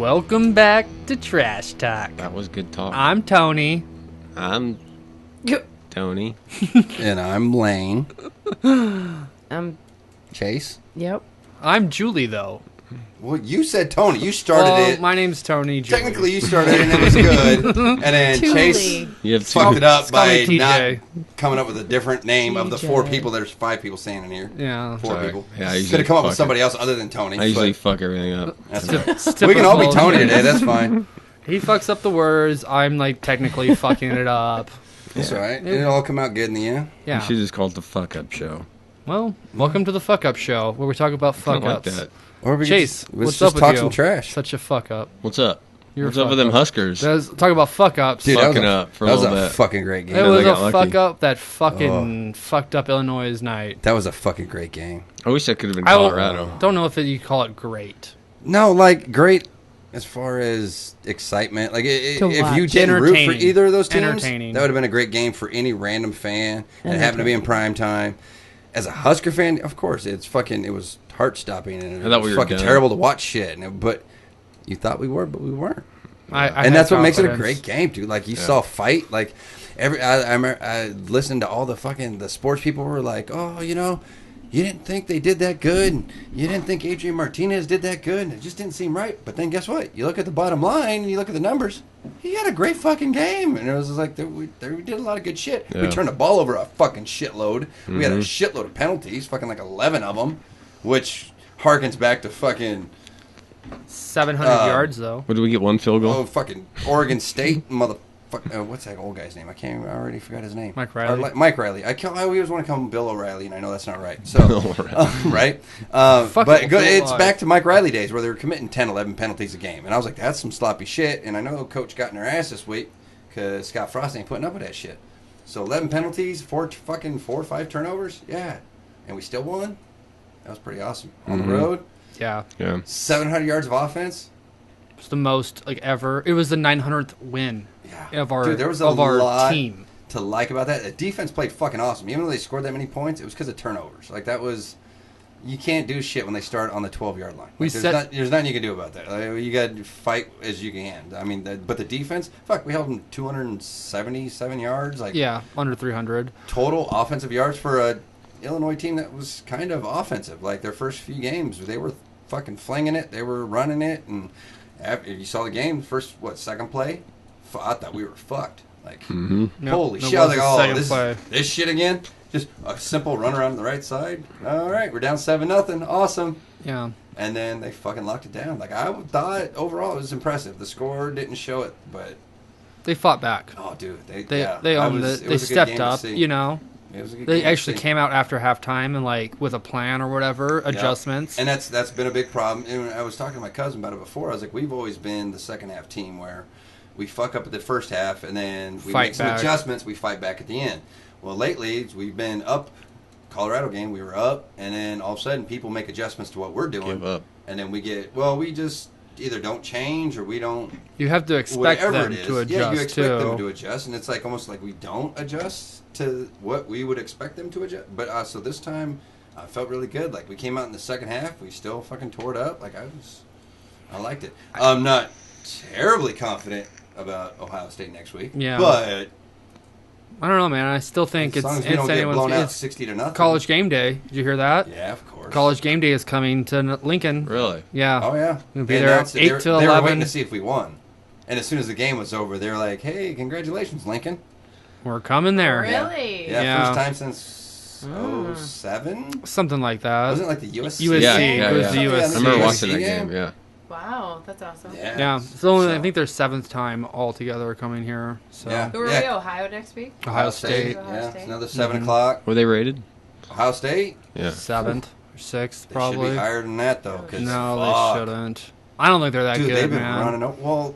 Welcome back to Trash Talk. That was good talk. I'm Tony. I'm Tony. And I'm Lane. I'm Chase. Yep. I'm Julie, though. Well, you said Tony. You started it. My name's Tony. Julie. Technically, you started it and it was good. And then Chase fucked it up by not coming up with a different name of the four people. There's 5 people standing in here. Yeah. Four people. Yeah, I could have come up with somebody else other than Tony. I usually fuck everything up. That's right. We can all be Tony today. That's fine. He fucks up the words. I'm like technically fucking it up. That's right. It'll all come out good in the end. Yeah. You should just call it the fuck up show. Well, welcome to the fuck up show where we talk about fuck ups. Like that. Or we Chase, let's what's just up talk with some you? trash. Such a fuck up. What's up? You're What's up with them Huskers? Talk about fuck ups. Dude, fucking up for a little bit. That was a fucking great game. It was they a got fuck lucky. up that fucking fucked up Illinois' night. That was a fucking great game. I wish that could have been Colorado. Don't know if you call it great. No, like great as far as excitement. Like if you watch. didn't root for either of those teams, that Entertaining. would have been a great game for any random fan that happened to be in prime time. As a Husker fan, of course, it was heart stopping and it was fucking terrible to watch shit. But you thought we were, but we weren't. And that's what makes it a great game, dude. Like you saw a fight. Like I listened to all the sports people were like, oh, you didn't think they did that good. And you didn't think Adrian Martinez did that good. And it just didn't seem right. But then guess what? You look at the bottom line and you look at the numbers. He had a great fucking game. And it was just like, we did a lot of good shit. Yeah. We turned the ball over a fucking shitload. Mm-hmm. We had a shitload of penalties, fucking like 11 of them, which harkens back to fucking 700 yards, though. What, did we get one field goal? Oh, fucking Oregon State, motherfucker. What's that old guy's name? I already forgot his name. Mike Riley. Mike Riley. I always want to call him Bill O'Reilly, and I know that's not right. So, right? But it's back to Mike Riley days where they were committing 10, 11 penalties a game. And I was like, that's some sloppy shit. And I know Coach got in their ass this week because Scott Frosty ain't putting up with that shit. So 11 penalties, 4 or 5 turnovers. Yeah. And we still won. That was pretty awesome. On the road. Yeah. 700 yards of offense. It's the most ever. It was the 900th win of our Dude, there was a lot team to like about that. The defense played fucking awesome. Even though they scored that many points, it was because of turnovers. Like that was, you can't do shit when they start on the 12-yard line. Like, there's nothing you can do about that. Like, you got to fight as you can. I mean, but the defense, we held them 277 yards. under 300 total offensive yards for a Illinois team that was kind of offensive. Like their first few games, they were fucking flinging it. They were running it, and after you saw the game, second play, I thought we were fucked. Like, holy shit! I was like, this shit again? Just a simple run around the right side. All right, we're down 7-0. Awesome. Yeah. And then they fucking locked it down. Like I thought overall it was impressive. The score didn't show it, but they fought back. Oh, dude, they owned it. They stepped up. It was a good they game actually came out after halftime and with a plan or whatever, adjustments. And that's been a big problem. And I was talking to my cousin about it before. I was like, we've always been the second half team where we fuck up at the first half and then we make some adjustments. We fight back at the end. Well, lately we've been up. Colorado game, we were up, and then all of a sudden people make adjustments to what we're doing. Give up. And then we just either don't change or we don't. You have to expect them to adjust. Yeah, you expect them to adjust, and it's almost like we don't adjust to what we would expect them to adjust. But so this time, I felt really good. Like we came out in the second half, we still fucking tore it up. I liked it. I'm not terribly confident about Ohio State next week. Yeah, but I don't know, man. I still think it's blown out 60-0. College game day. Did you hear that? Yeah, of course. College game day is coming to Lincoln. Really? Yeah. Oh yeah. We'll be there 8 to 11. They were waiting to see if we won, and as soon as the game was over, they were like, "Hey, congratulations, Lincoln. We're coming there." Really? Yeah. First time since 07? Something like that. Wasn't it like the USC? It was the USC. I remember watching that game. Yeah. Wow, that's awesome. Yeah. I think their 7th time all together coming here. So. Yeah. Who are we? Ohio next week? Ohio State. Yeah, it's another 7 o'clock. Were they rated? Ohio State? Yeah. 7th or 6th, probably. They should be higher than that, though. No, they shouldn't. I don't think they're that good, they've been man. running over. Well,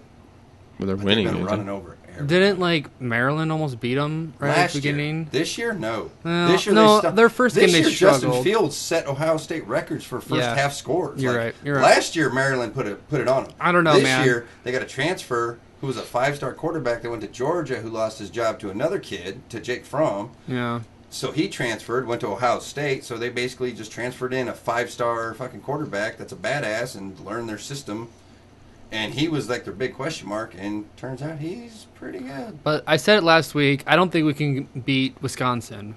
they're winning. They've been running over. Didn't Maryland almost beat them at the beginning? This year, no. This year, their first game they struggled. Justin Fields set Ohio State records for first half scores. You're right. Last year, Maryland put it on them. I don't know, man. This year, they got a transfer who was a 5-star quarterback that went to Georgia who lost his job to another kid, to Jake Fromm. Yeah. So he transferred, went to Ohio State. So they basically just transferred in a 5-star fucking quarterback that's a badass and learned their system. And he was like their big question mark, and turns out he's pretty good. But I said it last week. I don't think we can beat Wisconsin.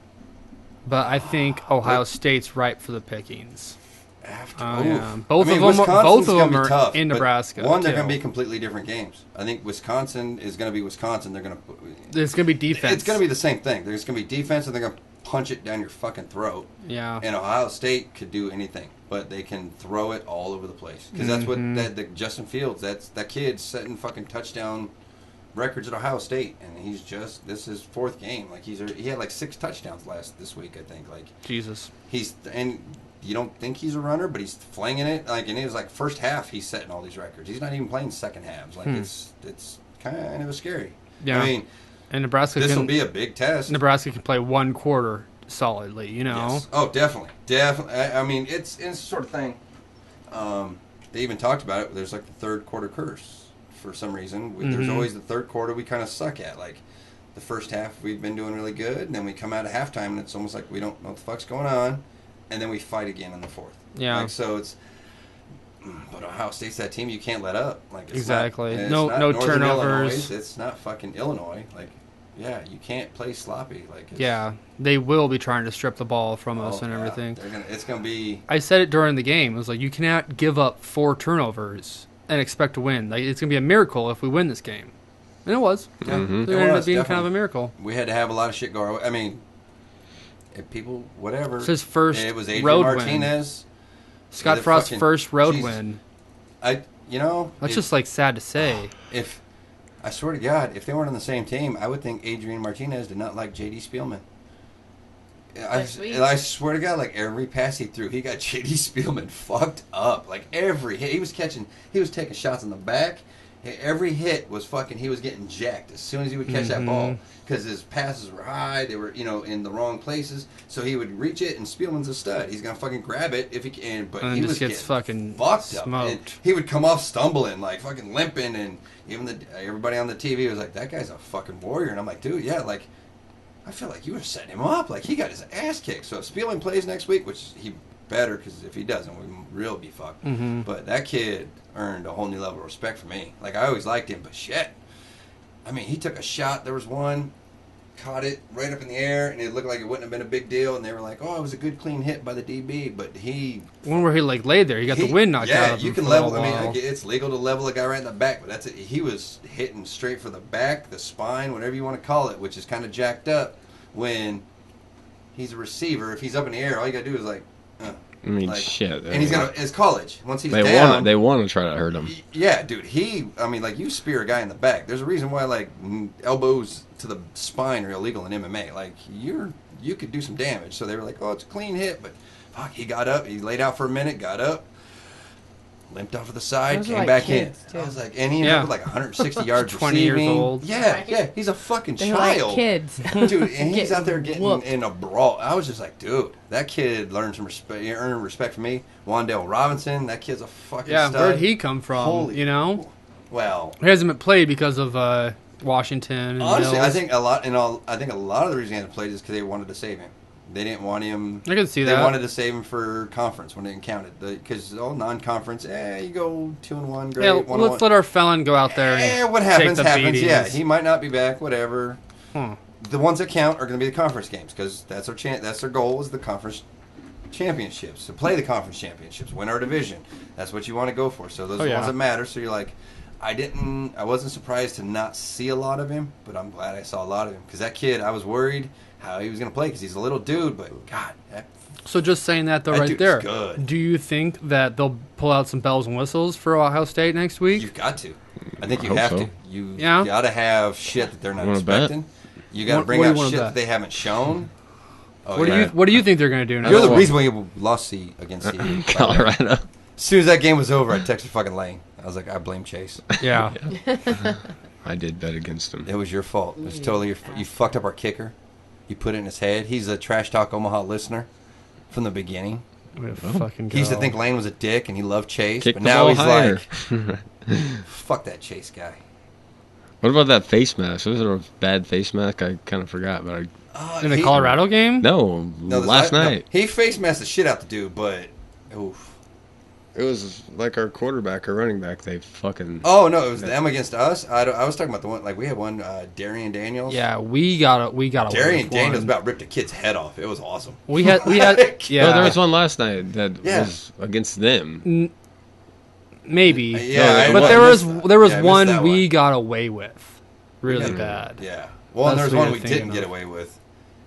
But I think Ohio State's ripe for the pickings. Yeah. Both of them are tough, in Nebraska. One, they're going to be completely different games. I think Wisconsin is going to be Wisconsin. They're going to. It's going to be defense. It's going to be the same thing. There's going to be defense, and they're going to punch it down your fucking throat. Yeah. And Ohio State could do anything, but they can throw it all over the place because that's what that Justin Fields. That kid's setting fucking touchdown records at Ohio State, and he's just this is 4th game. Like he had like 6 touchdowns this week, I think. Like Jesus. And you don't think he's a runner, but he's flinging it. Like, and it was like first half he's setting all these records. He's not even playing second halves. Like it's kind of scary. Yeah. I mean, and Nebraska. This will be a big test. Nebraska can play 1 quarter solidly. Yes. Oh, definitely. I mean, it's the sort of thing. They even talked about it. There's like the 3rd quarter curse for some reason. There's always the 3rd quarter we kind of suck at. Like the first half we've been doing really good, and then we come out at halftime and it's almost like we don't know what the fuck's going on. And then we fight again in the 4th. Yeah. Like, so it's, but Ohio State's that team you can't let up. Like it's exactly. No Northern turnovers. Illinois. It's not fucking Illinois. Like, yeah, you can't play sloppy. Like, they will be trying to strip the ball from us and everything. It's gonna be. I said it during the game. It was like you cannot give up 4 turnovers and expect to win. Like it's gonna be a miracle if we win this game. And it was. Yeah. It ended up being kind of a miracle. We had to have a lot of shit go our way. I mean. People, whatever. It's his first it was Adrian road Martinez. Win. Scott Frost's first road win. That's just like sad to say. If I swear to God, if they weren't on the same team, I would think Adrian Martinez did not like J.D. Spielman. I swear to God, like every pass he threw, he got J.D. Spielman fucked up. Like every hit, he was taking shots in the back. Every hit was fucking. He was getting jacked as soon as he would catch that ball because his passes were high. They were, in the wrong places. So he would reach it, and Spielman's a stud. He's gonna fucking grab it if he can. But and he was gets fucking fucked smoked. up. And he would come off stumbling, like fucking limping, and even everybody on the TV was like, "That guy's a fucking warrior." And I'm like, "Dude, yeah, like I feel like you were setting him up. Like he got his ass kicked." So if Spielman plays next week, which he better, because if he doesn't, we real be fucked. But that kid earned a whole new level of respect for me. Like I always liked him, but shit. I mean, he took a shot. There was one, caught it right up in the air, and it looked like it wouldn't have been a big deal. And they were like, "Oh, it was a good clean hit by the DB." But one where he like laid there, he got the wind knocked out of him. Yeah, you can level. I mean, like, it's legal to level a guy right in the back, but that's it. He was hitting straight for the back, the spine, whatever you want to call it, which is kind of jacked up when he's a receiver. If he's up in the air, all you gotta do is like. I mean, shit. And he's gonna. It's college. Once he's they down, they want to try to hurt him. Yeah, dude. You spear a guy in the back. There's a reason why like elbows to the spine are illegal in MMA. Like you could do some damage. So they were like, oh, it's a clean hit, but fuck, he got up. He laid out for a minute, got up, limped off to the side, Those came like back in. kids, too. I was like, and he ended up with like 160 yards 20 receiving. years old. Yeah, he's a fucking They're child. like kids. Dude, and he's out there getting whooped. in a brawl. I was just like, dude, that kid earned respect from me. Wandale Robinson, that kid's a fucking stud. Where'd he come from? Holy, well, he hasn't been played because of Washington. And honestly, Mills. I think a lot of the reason he hasn't played is because they wanted to save him. They didn't want him. I can see they that. They wanted to save him for conference when it counted. Because non-conference, you go 2-1, great. Yeah, let's let our felon go out there. And what happens, take the happens. beatings. Yeah, he might not be back. Whatever. Huh. The ones that count are going to be the conference games because that's our That's their goal is the conference championships. To play the conference championships, win our division. That's what you want to go for. So those are the ones that matter. So you're like, I wasn't surprised to not see a lot of him, but I'm glad I saw a lot of him because that kid, I was worried how he was going to play because he's a little dude, but God. So just saying that, though, that right dude's there, good. Do you think that they'll pull out some bells and whistles for Ohio State next week? You've got to. I think you hope have so. to. You got to have shit that they're not expecting. Bet? You got to bring out shit that they haven't shown. Oh, What do you think they're going to do next You're the week? reason why you lost against the Colorado. As soon as that game was over, I texted fucking Lane. I was like, I blame Chase. Yeah. I did bet against him. It was your fault. It was totally your fault. You fucked up our kicker. You put it in his head. He's a Trash Talk Omaha listener from the beginning. He used to think Lane was a dick and he loved Chase, Kick but the now ball he's higher. like, fuck that Chase guy. What about that face mask? Was it a bad face mask? I kind of forgot, but in the Colorado game? No, last night. No, he face masked the shit out the dude, but oof. It was like our quarterback or running back. They fucking. Oh no, it was them against us. I was talking about the one like we had one Darian Daniels. Yeah, we got Darian Daniels about ripped a kid's head off. It was awesome. We had yeah. No, there was one last night that was against them. Maybe. Yeah, but there was one we one. got away with, really bad. Yeah. Well, and there That's was what one you're we thinking didn't get of. away with,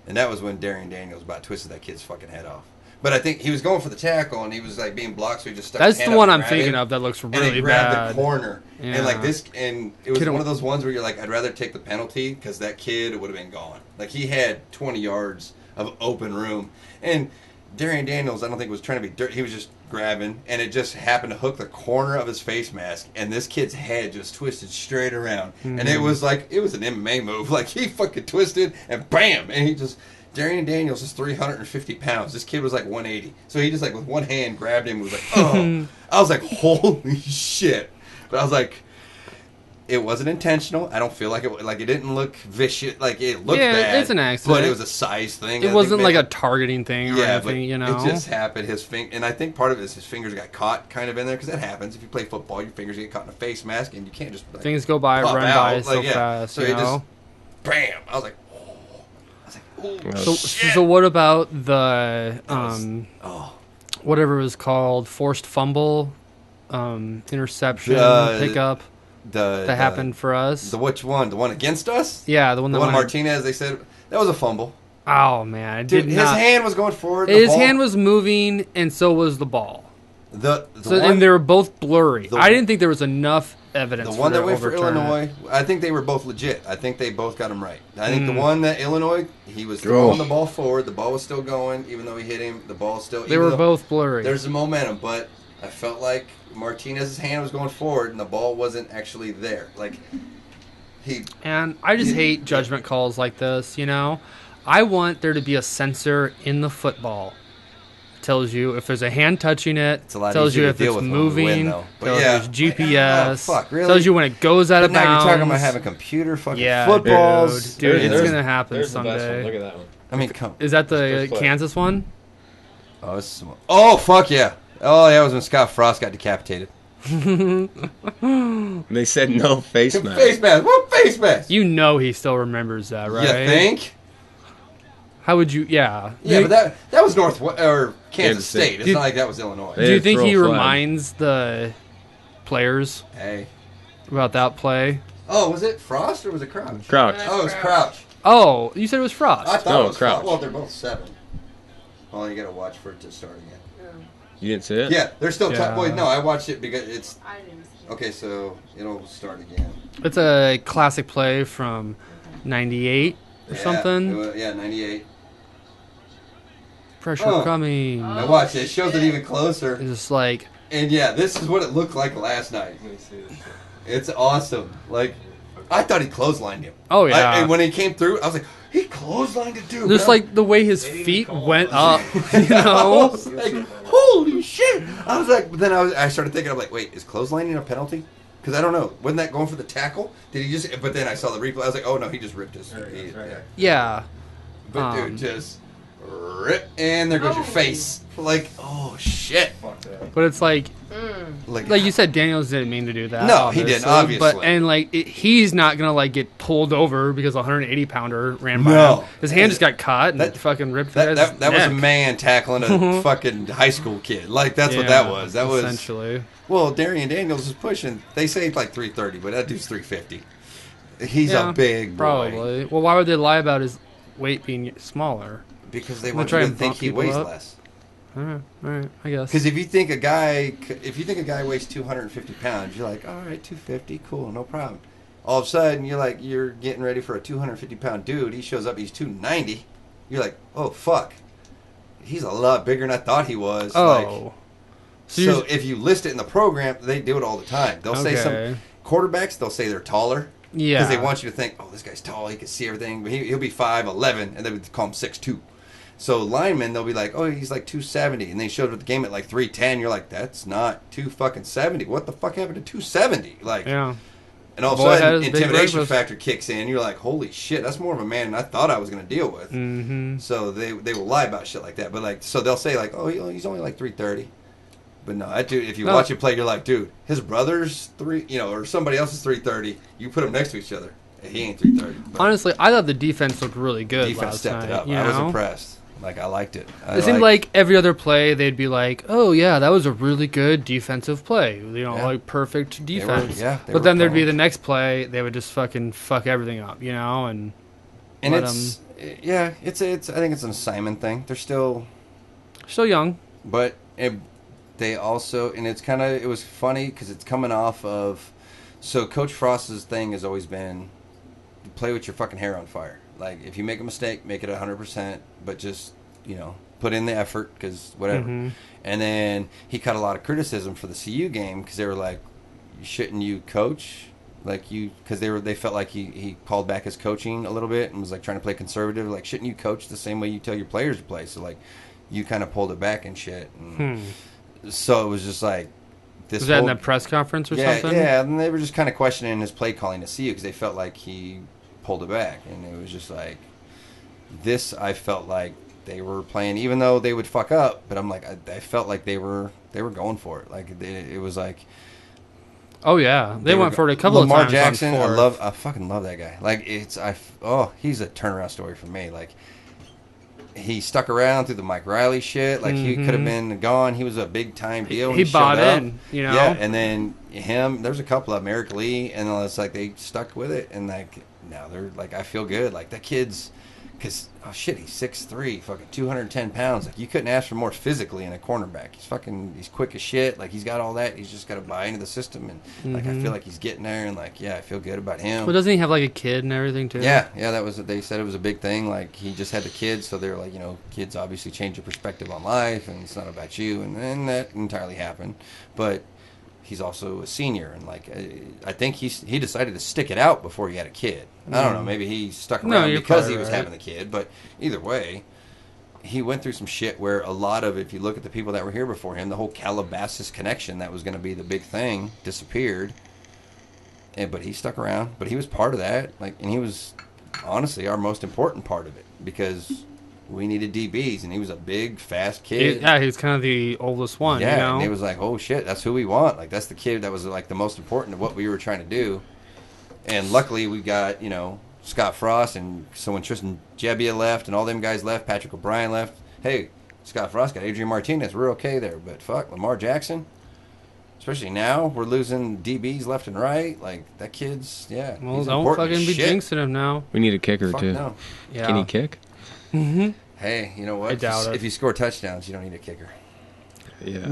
and that was when Darian Daniels about twisted that kid's fucking head off. But I think he was going for the tackle, and he was like being blocked, so he just stuck That's his hand the one up I'm and thinking grabbed of that looks him, and really he grabbed bad. the corner, Yeah. and like this, and it was Kid- one of those ones where you're like, I'd rather take the penalty because that kid would have been gone. Like he had 20 yards of open room, and Darian Daniels, I don't think was trying to be dirty. He was just grabbing, and it just happened to hook the corner of his face mask, and this kid's head just twisted straight around, and it was like it was an MMA move. Like he fucking twisted, and bam, and he just. Darian Daniels is 350 pounds. This kid was like 180. So he just like with one hand grabbed him and was like, oh. I was like, holy shit. But I was like, it wasn't intentional. I don't feel like it didn't look vicious. Like it looked bad. It's an accident. But it was a size thing. It wasn't like a targeting thing or but anything, you know. it just happened. And I think part of it is his fingers got caught kind of in there because that happens. If you play football, your fingers get caught in a face mask and you can't just like, things go by, pop run out. by so Like, yeah. fast, So you it know. just, bam. I was like, So what about the whatever it was called, forced fumble, interception, pickup that happened for us? Which one? The one against us? Yeah, the one that The one went- Martinez, they said, that was a fumble. Oh man, Dude, his hand was going forward. His hand was moving, and so was the ball. And they were both blurry. I didn't think there was enough evidence. The one for that went for overturn it. Illinois, I think they were both legit. I think they both got him right. I think the one that Illinois, he was throwing the ball forward. The ball was still going, even though he hit him. The ball still. They were both blurry. There's the momentum, but I felt like Martinez's hand was going forward, and the ball wasn't actually there. Like And I just hate judgment calls like this. You know, I want there to be a sensor in the football. Tells you if there's a hand touching it. It's a lot tells easier you to if deal it's with when we moving. win, though. But Tells yeah. there's GPS. Oh, fuck, really? Tells you when it goes out of now bounds. you're talking about having computer fucking footballs. footballs. Dude, it's There's- gonna happen there's the best one. someday. Look at that one. I mean, come. Is that the First play. Kansas one? Oh, this is oh, fuck yeah. Oh, yeah, it was when Scott Frost got decapitated. They said no face mask. Face mask. What face mask? You know he still remembers that, right? You think? How would you? Yeah. Yeah, but that was Kansas Kansas State. State. It's Dude, not like that was Illinois. Do you They think throw he a flag. reminds the players Hey. about that play? Oh, was it Frost or was it Crouch? Crouch. Oh, it was Crouch. Oh, you said it was Frost. I thought No, it was Crouch. Frost. Well, they're both 7. Oh, you gotta watch for it to start again. You didn't see it? Yeah, they're still. Yeah. Wait, no, I watched it because it's I didn't see it. okay. So it'll start again. It's a classic play from '98 or something. Yeah, 98. Pressure Oh. coming. I watched it. It shows it even closer. It's just like And yeah, this is what it looked like last night. It's awesome. Like, I thought he clotheslined him. Oh, yeah. And when he came through, I was like, he clotheslined it too. just bro. like the way his feet went up. You I know. was like, holy shit! I was like, but then I started thinking, I'm like, wait, is clotheslining a penalty? Because I don't know. Wasn't that going for the tackle? Did he just? But then I saw the replay. I was like, oh no, he just ripped his. Yeah. Yeah. But dude, just rip, and there goes your face. Like, oh shit! But it's like Like you said, Daniels didn't mean to do that. No, he didn't, obviously. But and like he's not gonna like get pulled over because a 180 pounder ran by No. him. His hand just got caught and That- fucking ripped the that guy's was a neck. man tackling a fucking high school kid. Like that's what that was. That was essentially. well, Darian Daniels is pushing. They say it's like 330, but that dude's 350. He's Yeah, a big boy. Probably. Well, why would they lie about his weight being smaller? Because they They'll want try you to and think bump he people weighs up. less. All right, I guess. Because if you think a guy weighs 250 pounds, you're like, all right, 250, cool, no problem. All of a sudden, you're getting ready for a 250 pound dude. He shows up, he's 290. You're like, oh fuck, he's a lot bigger than I thought he was. Oh, So if you list it in the program, they do it all the time. They'll say Okay. some quarterbacks. They'll say they're taller. Yeah. Because they want you to think, oh, this guy's tall. He can see everything. But he'll be 5'11", and they would call him 6'2". So linemen, they'll be like, oh, he's like 270, and they showed up the game at like 310. You're like, that's not 270. What the fuck happened to 270? Like, yeah. and all of a Boy sudden, has big intimidation breakfast. factor kicks in. You're like, holy shit, that's more of a man than I thought I was going to deal with. Mm-hmm. So they will lie about shit like that. But like, so they'll say like, oh, he's only like 330. But no, that dude, if you watch him play, you're like, dude, his brother's or somebody else's 330. You put them next to each other. He ain't 330. Honestly, I thought the defense looked really good. Defense last stepped night, it up. I was impressed. Like, I liked it. It seemed like every other play, they'd be like, "Oh yeah, that was a really good defensive play." Like perfect defense. But then there'd be the next play, they would just fucking fuck everything up, and it's I think it's an assignment thing. They're still young, but they also, and it was funny because it's coming off of. So Coach Frost's thing has always been, play with your fucking hair on fire. Like, if you make a mistake, make it 100%, but just, put in the effort, because whatever. Mm-hmm. And then he caught a lot of criticism for the CU game, because they were like, shouldn't you coach? Like, because they felt like he called back his coaching a little bit and was, like, trying to play conservative. Like, shouldn't you coach the same way you tell your players to play? So, like, you kind of pulled it back and shit. And so it was just like, was that in that press conference or something? Yeah, and they were just kind of questioning his play calling to CU, because they felt like he pulled it back, and it was just like this. I felt like they were playing, even though they would fuck up, but I'm like, I felt like they were going for it. Like it was like, oh yeah, they went for it a couple Lamar of times. Jackson, I fucking love that guy. Like he's a turnaround story for me. Like he stuck around through the Mike Riley shit. Like he could have been gone. He was a big time deal. He bought in, Yeah, and then there's a couple of Eric Lee, and it's like they stuck with it, and like. Now they're like, I feel good. Like that kid's, because he's 6'3", fucking 210 pounds. Like you couldn't ask for more physically in a cornerback. He's quick as shit. Like he's got all that. He's just got to buy into the system, and like I feel like he's getting there. And like I feel good about him. Well, doesn't he have like a kid and everything too? Yeah. That was. They said it was a big thing. Like he just had the kids, so they're like, kids obviously change your perspective on life, and it's not about you, and that entirely happened, but. He's also a senior, and like I think he decided to stick it out before he had a kid. I don't know, maybe he stuck around because he was having the kid, but either way, he went through some shit where a lot of, if you look at the people that were here before him, the whole Calabasas connection that was going to be the big thing disappeared. But he stuck around, but he was part of that, and he was honestly our most important part of it, because we needed DBs, and he was a big, fast kid. He was kind of the oldest one. Yeah, and it was like, oh shit, that's who we want. Like that's the kid that was like the most important of what we were trying to do. And luckily, we got Scott Frost, and so when Tristan Jebbia left and all them guys left, Patrick O'Brien left. Hey, Scott Frost got Adrian Martinez. We're okay there, but fuck Lamar Jackson. Especially now, we're losing DBs left and right. Like that kid's Well, don't fucking be jinxing him now. We need a kicker too. No. Yeah. Can he kick? Mm-hmm. Hey, you know what? I doubt it. If you score touchdowns, you don't need a kicker. Yeah.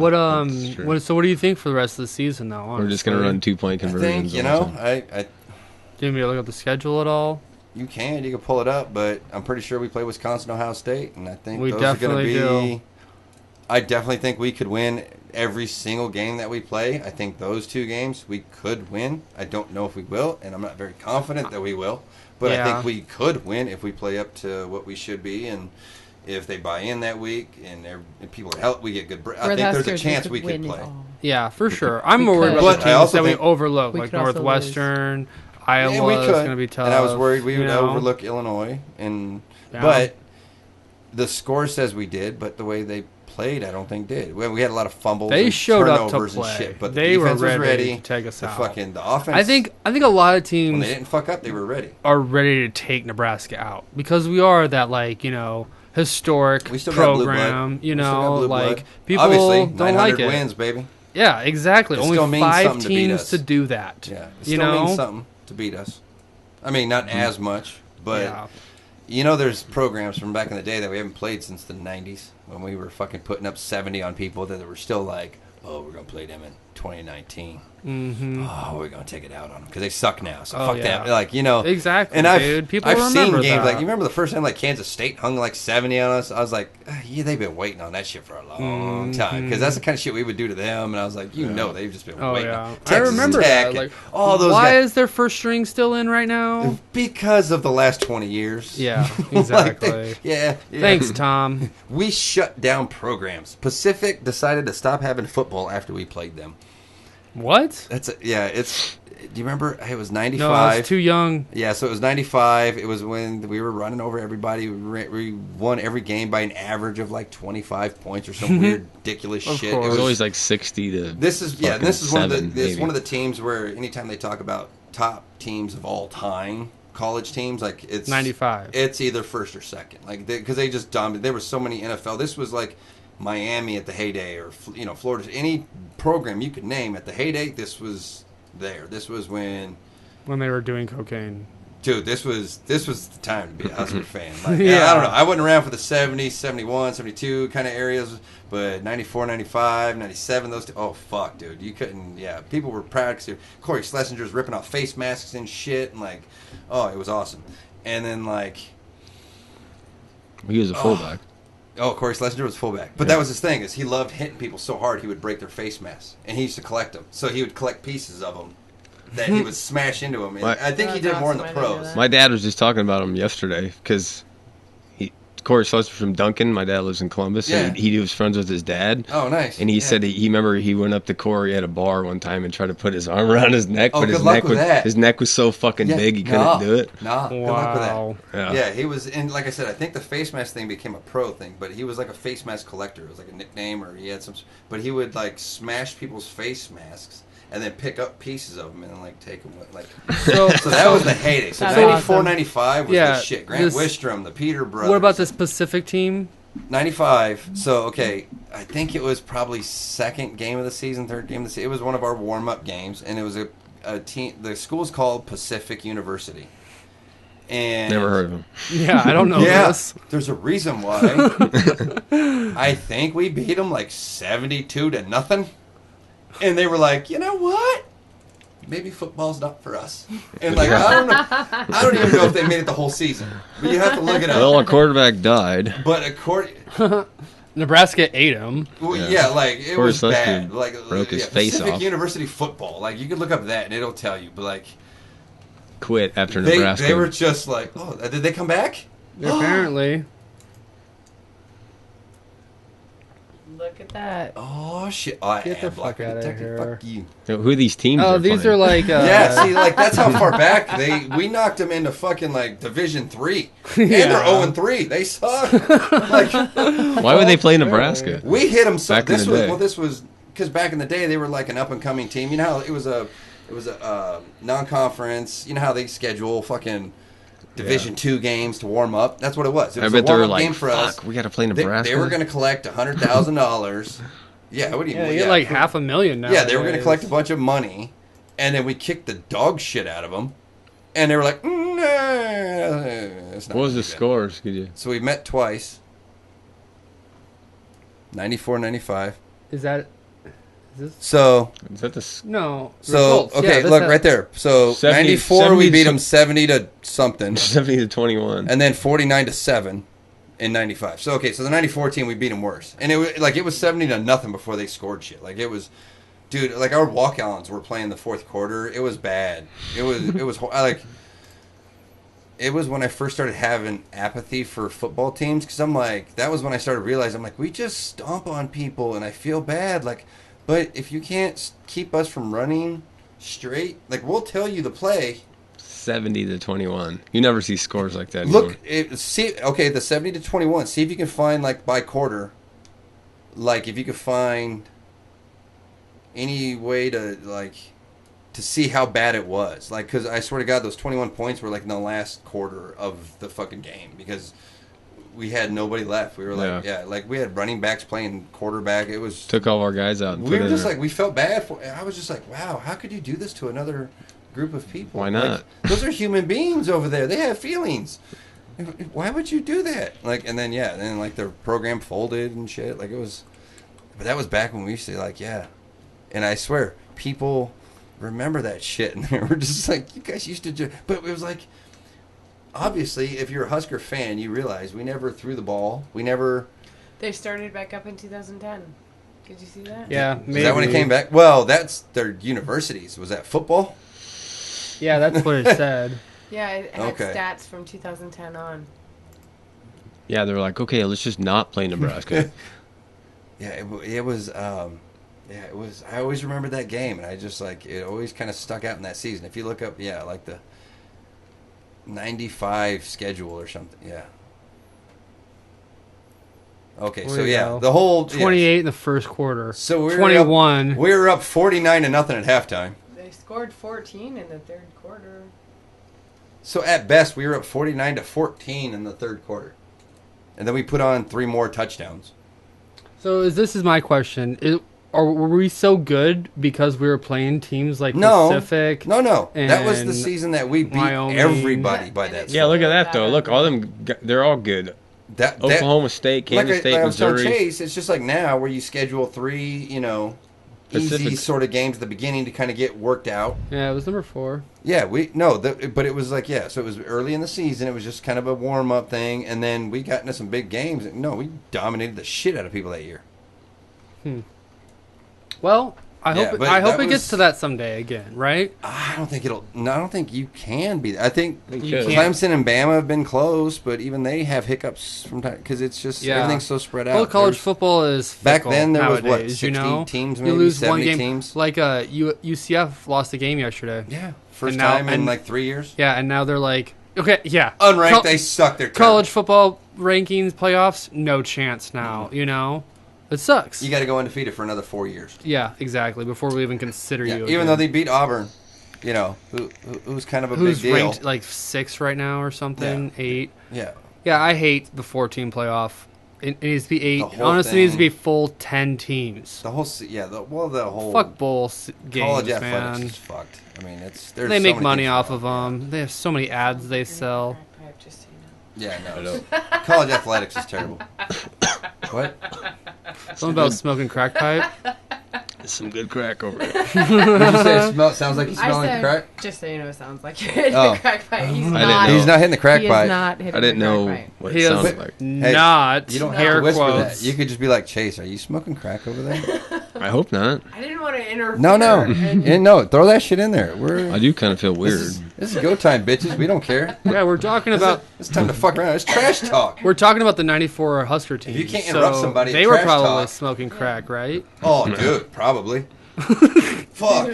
So what do you think for the rest of the season, though? Honestly? We're just gonna run 2-point conversions. I think do you want me to look at the schedule at all? You can pull it up, but I'm pretty sure we play Wisconsin, Ohio State, and I think we those are going to be. Do. I definitely think we could win every single game that we play. I think those two games we could win. I don't know if we will, and I'm not very confident that we will. But I think we could win if we play up to what we should be, and if they buy in that week and people help, we get good. I think there's a chance we could play. Yeah, for sure. I'm worried about the teams that we overlook, like Northwestern, Iowa. Yeah, we could. It's going to be tough. And I was worried we would overlook Illinois, but the score says we did, but the way they played, I don't think did. We had a lot of fumbles. They and showed up to turnovers play. And shit, but they the defense were was ready to take us out. The offense. I think a lot of teams, when they didn't fuck up, they were ready. Are ready to take Nebraska out because we are that historic program. People obviously, don't like it. Wins, baby. Yeah, exactly. Only 5 teams to do that. Yeah, it still means something to beat us. I mean, not as much, but there's programs from back in the day that we haven't played since the 90s when we were fucking putting up 70 on people that were still like, oh, we're going to play them in 2019. Mm-hmm. Oh, we're going to take it out on them because they suck now. So fuck that. Exactly, and dude. People I've remember seen games that. you remember the first time Kansas State hung 70 on us? I was like, they've been waiting on that shit for a long time because that's the kind of shit we would do to them. And I was like, they've just been waiting. Yeah. Texas I remember Tech that. All those why guys. Is their first string still in right now? Because of the last 20 years. Yeah, exactly. Thanks, Tom. We shut down programs. Pacific decided to stop having football after we played them. What? It's. Do you remember? It was 95. No, I was too young. Yeah, so it was 95. It was when we were running over everybody. We won every game by an average of like 25 points or some weird, ridiculous shit. It was always like 60 to. This is one of the teams where anytime they talk about top teams of all time, college teams, like it's 95. It's either first or second, like because they just dominated. There were so many NFL. This was like Miami at the heyday, or Florida. Any program you could name at the heyday, this was there. This was when they were doing cocaine. Dude, this was the time to be a Husker fan. Like, I don't know. I wasn't around for the 70s, 71, 72 kind of areas, but 94, 95, 97, those two. Oh, fuck, dude. You couldn't, people were proud because Cory Schlesinger's ripping off face masks and shit, and like, oh, it was awesome. And then, like... He was a fullback. Oh, Cory Schlesinger was fullback. But that was his thing, is he loved hitting people so hard he would break their face masks. And he used to collect them. So he would collect pieces of them that he would smash into them. And I think he did more in the pros. My dad was just talking about him yesterday because Cory Schlesinger from Duncan. My dad lives in Columbus. Yeah. And he was friends with his dad. Oh, nice. And he said he remember he went up to Cory at a bar one time and tried to put his arm around his neck. Oh, but good luck with that. His neck was so fucking big he couldn't do it. Nah, good luck with that. Yeah, he was, and like I said, I think the face mask thing became a pro thing, but he was like a face mask collector. It was like a nickname, or he had some, but he would like smash people's face masks and then pick up pieces of them and then like take them with, like. So that was the heyday. So 94, 95 was the shit. Grant Wistrom, the Peter brothers. What about this Pacific team? 95. So, okay, I think it was probably second game of the season, third game of the season. It was one of our warm-up games, and it was a team. The school's called Pacific University. And never heard of him. Yeah, I don't know this. There's a reason why. I think we beat them like 72-0. And they were like, you know what? Maybe football's not for us. And like, I don't know. I don't even know if they made it the whole season. But you have to look it up. Well, our quarterback died. But Nebraska ate him. Well, yeah, like it was bad. Like broke his face Pacific off. University football. Like you could look up that and it'll tell you. But like, quit after Nebraska. They were just like, oh, did they come back? Apparently. Look at that. Oh shit! Get the fuck out of here! Fuck you. Who are these teams? Oh, these playing? are like yeah. See, like that's how far back we knocked them into fucking like Division III, and they're 0-3. They suck. Like, why would they play Nebraska? We hit them. So this was because back in the day they were like an up and coming team. You know how it was a non-conference. You know how they schedule fucking Division II games to warm up. That's what it was. It was I bet a they were warm-up like, game for us. we got to play Nebraska. They were going to collect $100,000. Yeah, what do you mean? You get like $500,000 now. Yeah, they were going to collect a bunch of money, and then we kicked the dog shit out of them, and they were like, nah, it's not what was the good. scores? Could you? So we met twice. 94, 95. Is this? So Is that the? No. So results. okay, Yeah, look right there. So 94, we beat them 70 to something, 70 to 21, and then 49-7 in 95. So okay, so the 94 team we beat them worse, and it was 70-0 before they scored shit. Like it was, dude. Like our walk-ons were playing the fourth quarter. It was bad. It was like. It was when I first started having apathy for football teams, because I'm like, that was when I started realizing, I'm like, we just stomp on people, and I feel bad. Like, but if you can't keep us from running straight, like, we'll tell you the play. 70 to 21. You never see scores like that anymore. Look, the 70 to 21. See if you can find, like, by quarter, like, if you could find any way to, like, to see how bad it was. Like, because I swear to God, those 21 points were, like, in the last quarter of the fucking game, because we had nobody left. We were like, like, we had running backs playing quarterback. It was... Took all our guys out. We were just like, we felt bad for... I was just like, wow, how could you do this to another group of people? Why not? Like, those are human beings over there. They have feelings. Why would you do that? Like, and then, like, the program folded and shit. Like, it was... But that was back when we used to, like, And I swear, people remember that shit. And they were just like, you guys used to... But it was like... Obviously, if you're a Husker fan, you realize we never threw the ball. We never... They started back up in 2010. Did you see that? Yeah, maybe. Is that when it came back? Well, that's their universities. Was that football? Yeah, that's what it said. Yeah, it had stats from 2010 on. Yeah, they're like, okay, let's just not play Nebraska. Yeah, it was... Yeah, it was. I always remember that game, and I just like it always kind of stuck out in that season. If you look up, like the 95 schedule or something. Yeah. Okay, so the whole 28 in the first quarter. So we were 21. We were up 49-0 at halftime. They scored 14 in the third quarter. So at best, we were up 49-14 in the third quarter, and then we put on 3 more touchdowns. So this is my question: were we so good because we were playing teams like Pacific? No. That was the season that we beat Wyoming. Everybody by that. Yeah, look at that though. Look, all them. They're all good. Oklahoma State, Kansas State, Missouri. Chase, it's just like now where you schedule 3, easy sort of games at the beginning to kind of get worked out. Yeah, it was number 4. Yeah, but it was like, so it was early in the season. It was just kind of a warm-up thing, and then we got into some big games. No, we dominated the shit out of people that year. Well, I hope it gets to that someday again, right? I don't think you can be. I think Clemson and Bama have been close, but even they have hiccups from time because it's just everything's so spread out. Well, college football is fickle back then. There was nowadays, 60 teams, maybe you lose 70 one game. teams. Like UCF lost a game yesterday. Yeah, first time in like 3 years. Yeah, and now they're like, okay, yeah, unranked. They suck their college football rankings playoffs. No chance now. It sucks. You got to go undefeated for another 4 years. Yeah, exactly. Before we even consider you. Even though they beat Auburn, who's kind of a big deal. Who's ranked like 6 right now or something, 8. Yeah. Yeah, I hate the 4-team playoff. It needs to be 8. Honestly, it needs to be full 10 teams. The whole, the whole. Fuck bowl games, college athletics man. is fucked. I mean, they make money off of them. They have so many ads they sell. Yeah, no. College athletics is terrible. What? Something about smoking crack pipe? There's some good crack over there. Did you say it sounds like he's smelling crack? Just so you know, it sounds like you're hitting the crack pipe. He's not. He's not hitting the crack pipe. I didn't know what it sounded like. Not. You don't have to whisper that. You could just be like, Chase, are you smoking crack over there? I hope not. I didn't want to interfere. No. Throw that shit in there. I do kind of feel weird. This is go time, bitches. We don't care. Yeah, we're talking about. It's time to fuck around. It's trash talk. We're talking about the '94 Husker team. If you can't interrupt somebody, they were probably smoking crack, right? Oh, dude, probably. Fuck.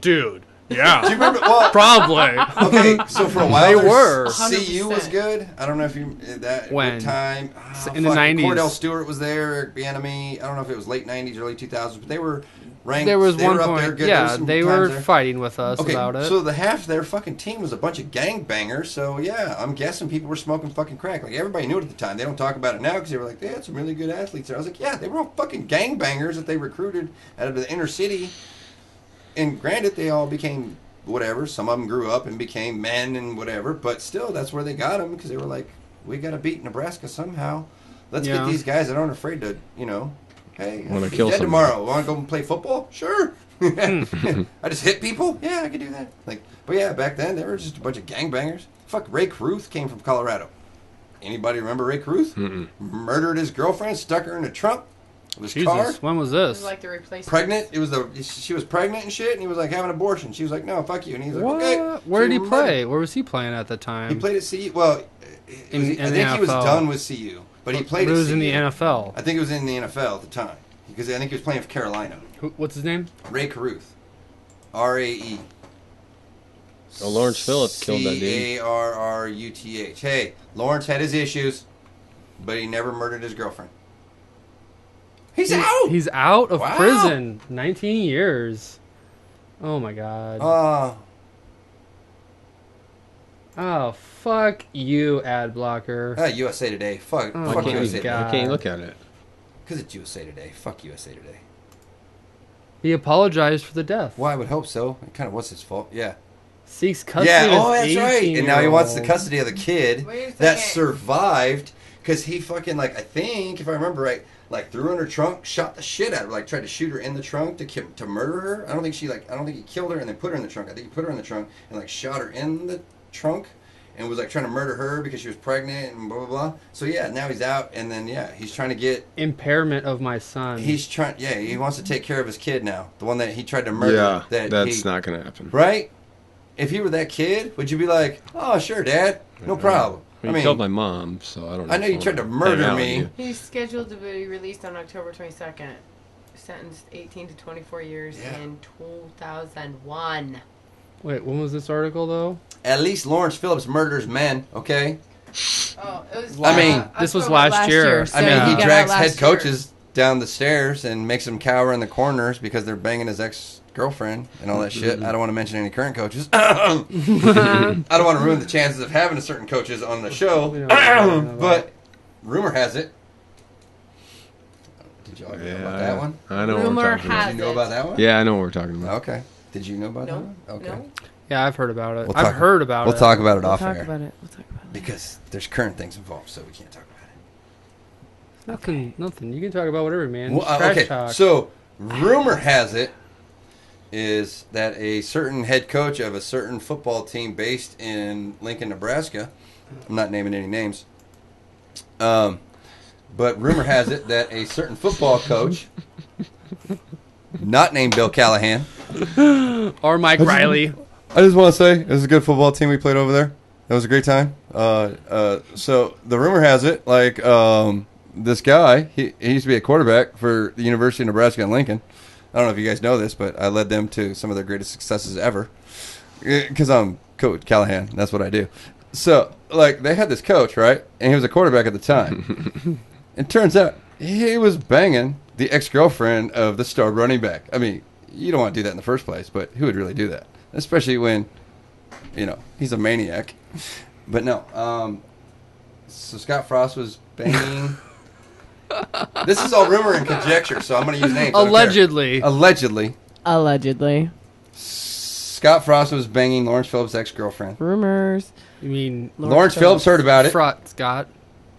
Dude. Yeah. Do you remember? Well, probably. Okay, so for a while they were. CU was good. I don't know if you when time in the '90s. Cordell Stewart was there. Eric Bieniemy. I don't know if it was late '90s, early 2000s, but they were ranked. There was one were point. Up there, yeah, they were fighting with us about it. So the half of their fucking team was a bunch of gangbangers. So yeah, I'm guessing people were smoking fucking crack. Like everybody knew it at the time. They don't talk about it now because they were like, they had some really good athletes there. I was like, yeah, they were all fucking gangbangers that they recruited out of the inner city. And granted, they all became whatever. Some of them grew up and became men and whatever. But still, that's where they got them because they were like, we got to beat Nebraska somehow. Let's get these guys that aren't afraid to, hey, I'm dead tomorrow. Want to go and play football? Sure. I just hit people? Yeah, I could do that. But yeah, back then, they were just a bunch of gangbangers. Fuck, Ray Carruth came from Colorado. Anybody remember Ray Carruth? Murdered his girlfriend, stuck her in a trunk of his car. When was this? It was like the replacement. Pregnant. She was pregnant and shit, and he was like having an abortion. She was like, no, fuck you. And he's like, okay. Where did he play? Where was he playing at the time? He played at CU. Well, I think he was done with CU. But he played. It was in the NFL. I think it was in the NFL at the time because I think he was playing for Carolina. What's his name? Ray Carruth. R-A-E. Oh, Lawrence Phillips killed that dude. C-A-R-R-U-T-H. Hey, Lawrence had his issues, but he never murdered his girlfriend. He's out. He's out of prison. 19 years. Oh my God. Oh, fuck you, ad blocker. USA Today. Fuck USA Today. Why can't you look at it? Because it's USA Today. Fuck USA Today. He apologized for the death. Well, I would hope so. It kind of was his fault. Yeah. Seeks custody of that's right. And now he wants the custody of the kid that survived because he fucking, I think, if I remember right, threw her in her trunk, shot the shit out of her, tried to shoot her in the trunk to murder her. I don't think he killed her and then put her in the trunk. I think he put her in the trunk and, shot her in the trunk and was trying to murder her because she was pregnant and blah blah blah. So yeah, now he's out and then he's trying to get impairment of my son. He's trying he wants to take care of his kid now. The one that he tried to murder. Yeah, that's not gonna happen. Right? If you were that kid, would you be like, oh sure, Dad, no problem. He killed my mom, so I don't know. I know you tried to murder me. He's scheduled to be released on October 22nd. sentenced 18 to 24 years in 2001. Wait, when was this article, though? At least Lawrence Phillips murders men, okay? Oh, it was. This was last year. So I mean, he drags head last coaches down the stairs and makes them cower in the corners because they're banging his ex-girlfriend and all that shit. I don't want to mention any current coaches. I don't want to ruin the chances of having a certain coaches on the show. But rumor has it. Did y'all know about that one? I know what we're talking about. Did you know about that one? Yeah, I know what we're talking about. Okay. Did you know about that one? Okay. No. Yeah, I've heard about it. We'll talk about it off air. We'll talk about it. Because there's current things involved, so we can't talk about it. Nothing. You can talk about whatever, man. Well, Trash okay, talk. so rumor has it is that a certain head coach of a certain football team based in Lincoln, Nebraska, I'm not naming any names, but rumor has it that a certain football coach, not named Bill Callahan, or Mike Riley. I just want to say, it was a good football team we played over there. It was a great time. So the rumor has it, like, this guy, he used to be a quarterback for the University of Nebraska in Lincoln. I don't know if you guys know this, but I led them to some of their greatest successes ever. Because I'm Coach Callahan. That's what I do. So, like, they had this coach, right? And he was a quarterback at the time. It turns out he was banging the ex-girlfriend of the star running back. I mean, you don't want to do that in the first place, but who would really do that? Especially when, he's a maniac. But no. So Scott Frost was banging. This is all rumor and conjecture, so I'm going to use names. Allegedly. Allegedly. Scott Frost was banging Lawrence Phillips' ex-girlfriend. Rumors. You mean Lawrence Phillips heard about it. Frost Scott.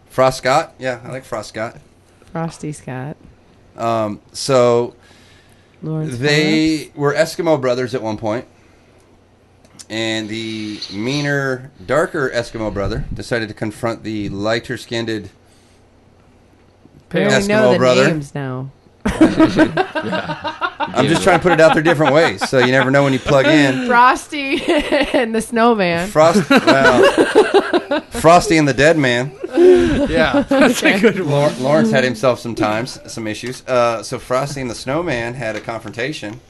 Frost Scott? Yeah, I like Frost Scott. Frosty Scott. So Lawrence they Phillips. were Eskimo brothers at one point. And the meaner, darker Eskimo brother decided to confront the lighter-skinned We Eskimo know the brother. names now. I'm just trying to put it out there different ways, so you never know when you plug in. Frosty and the Snowman. Frosty and the Dead Man. Yeah, that's a good one. Lawrence had himself some issues. So Frosty and the Snowman had a confrontation,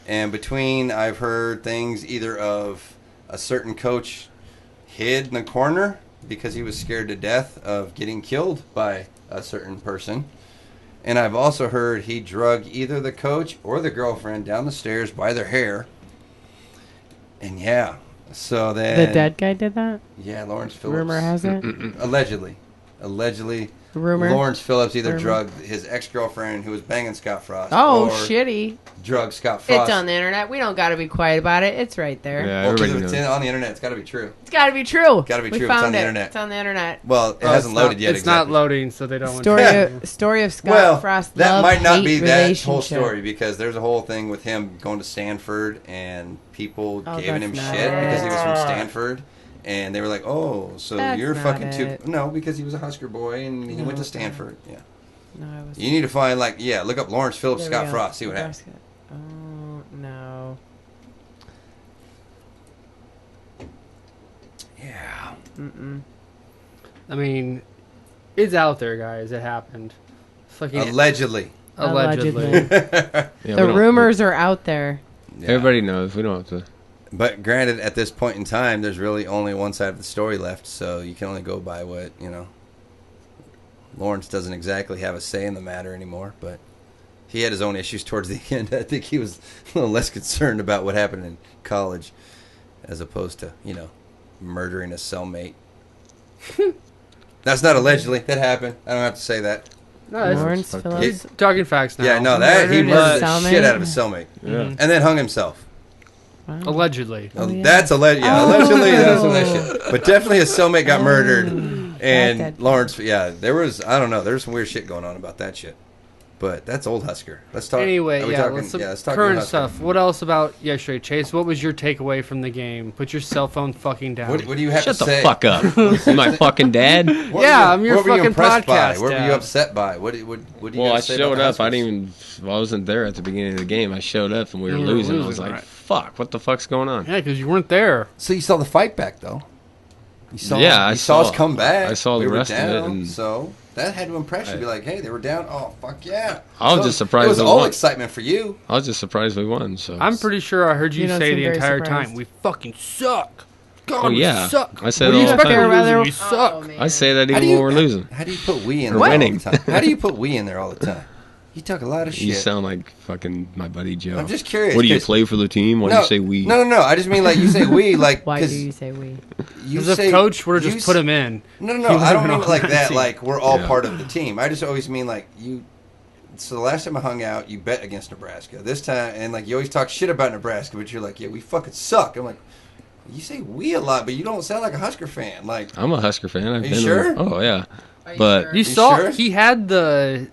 and between, I've heard things either of a certain coach hid in the corner because he was scared to death of getting killed by a certain person. And I've also heard he drug either the coach or the girlfriend down the stairs by their hair. And yeah, so then... The dead guy did that? Yeah, Lawrence Phillips. Rumor has it? Allegedly. Rumor? Lawrence Phillips either drugged his ex-girlfriend who was banging Scott Frost. Oh, or shitty. Drugged Scott Frost. It's on the internet. We don't got to be quiet about it. It's right there. Yeah, Well, 'cause everybody if it's knows. on the internet, it's got to be true. It's got to be true. Gotta be We true. It's found on the it. internet. It's on the internet. Well, it hasn't loaded yet. It's not loading, so they don't want Story of Scott Frost. That might not be that relationship. whole story because there's a whole thing with him going to Stanford and people giving him that's shit not because he was from it. Stanford. And they were like, "Oh, so That's you're not fucking it. too." No, because he was a Husker boy and he No, went to it's Stanford. Yeah. No, I was. You need to find look up Lawrence Phillips, There we Scott go. Frost, see what happens. Oh, no. Yeah. Mm-mm. I mean, it's out there, guys. It happened. Fucking Allegedly. allegedly. Yeah, we The don't- rumors are out there. Yeah. Everybody knows. We don't have to. But granted, at this point in time, there's really only one side of the story left, so you can only go by what, Lawrence doesn't exactly have a say in the matter anymore, but he had his own issues towards the end. I think he was a little less concerned about what happened in college as opposed to, murdering a cellmate. That's not allegedly. That happened. I don't have to say that. No, it's Lawrence fucked up. Phillips. talking facts now. Yeah, no, that he Murdered murdered his the shit cellmate? out of his cellmate. Yeah. And then hung himself. Wow. Allegedly. Oh, yeah. That's alleged. Yeah, Oh. allegedly that's some of that shit. But definitely his cellmate got murdered, and That- Lawrence. Yeah, there was. I don't know. There's some weird shit going on about that shit. But that's old Husker. Let's talk. Anyway, are we yeah, talking, let's talk current Husker. stuff. What else about yesterday, Chase? What was your takeaway from the game? Put your cell phone fucking down. What do you have Shut to the say? fuck up. You my fucking dad? What were Yeah, you- I'm your what were you fucking impressed by? podcast What were you dad. upset by? What do you Well, I gotta say about showed the up. I Huskers? didn't even. I wasn't there at the beginning of the game. I showed up and we were You were losing. I was losing, like, right. "Fuck! What the fuck's going on?" Yeah, because you weren't there. So you saw the fight back though. You saw us come back. I saw the rest of it, and so that had to impress you. Be like, hey, they were down. Oh, fuck yeah! I was just surprised. It was all excitement for you. I was just surprised we won. So I'm pretty sure I heard you say the entire time, "We fucking suck." God, we suck. I say that all the time. We suck. I say that even when we're losing. How do you put "we" in there all the time? How do you put "we" in there all the time? You talk a lot of shit. You sound like fucking my buddy Joe. I'm just curious. What do you play for the team? Why do you say we? No. I just mean like you say we. Like why do you say we? Because if coach were to just put him in. No. I don't mean it like that. Like we're all part of the team. I just always mean like you. So the last time I hung out, you bet against Nebraska. This time, and like you always talk shit about Nebraska, but you're like, yeah, we fucking suck. I'm like, you say we a lot, but you don't sound like a Husker fan. Like I'm a Husker fan. Are you sure? Oh yeah. But you saw he had the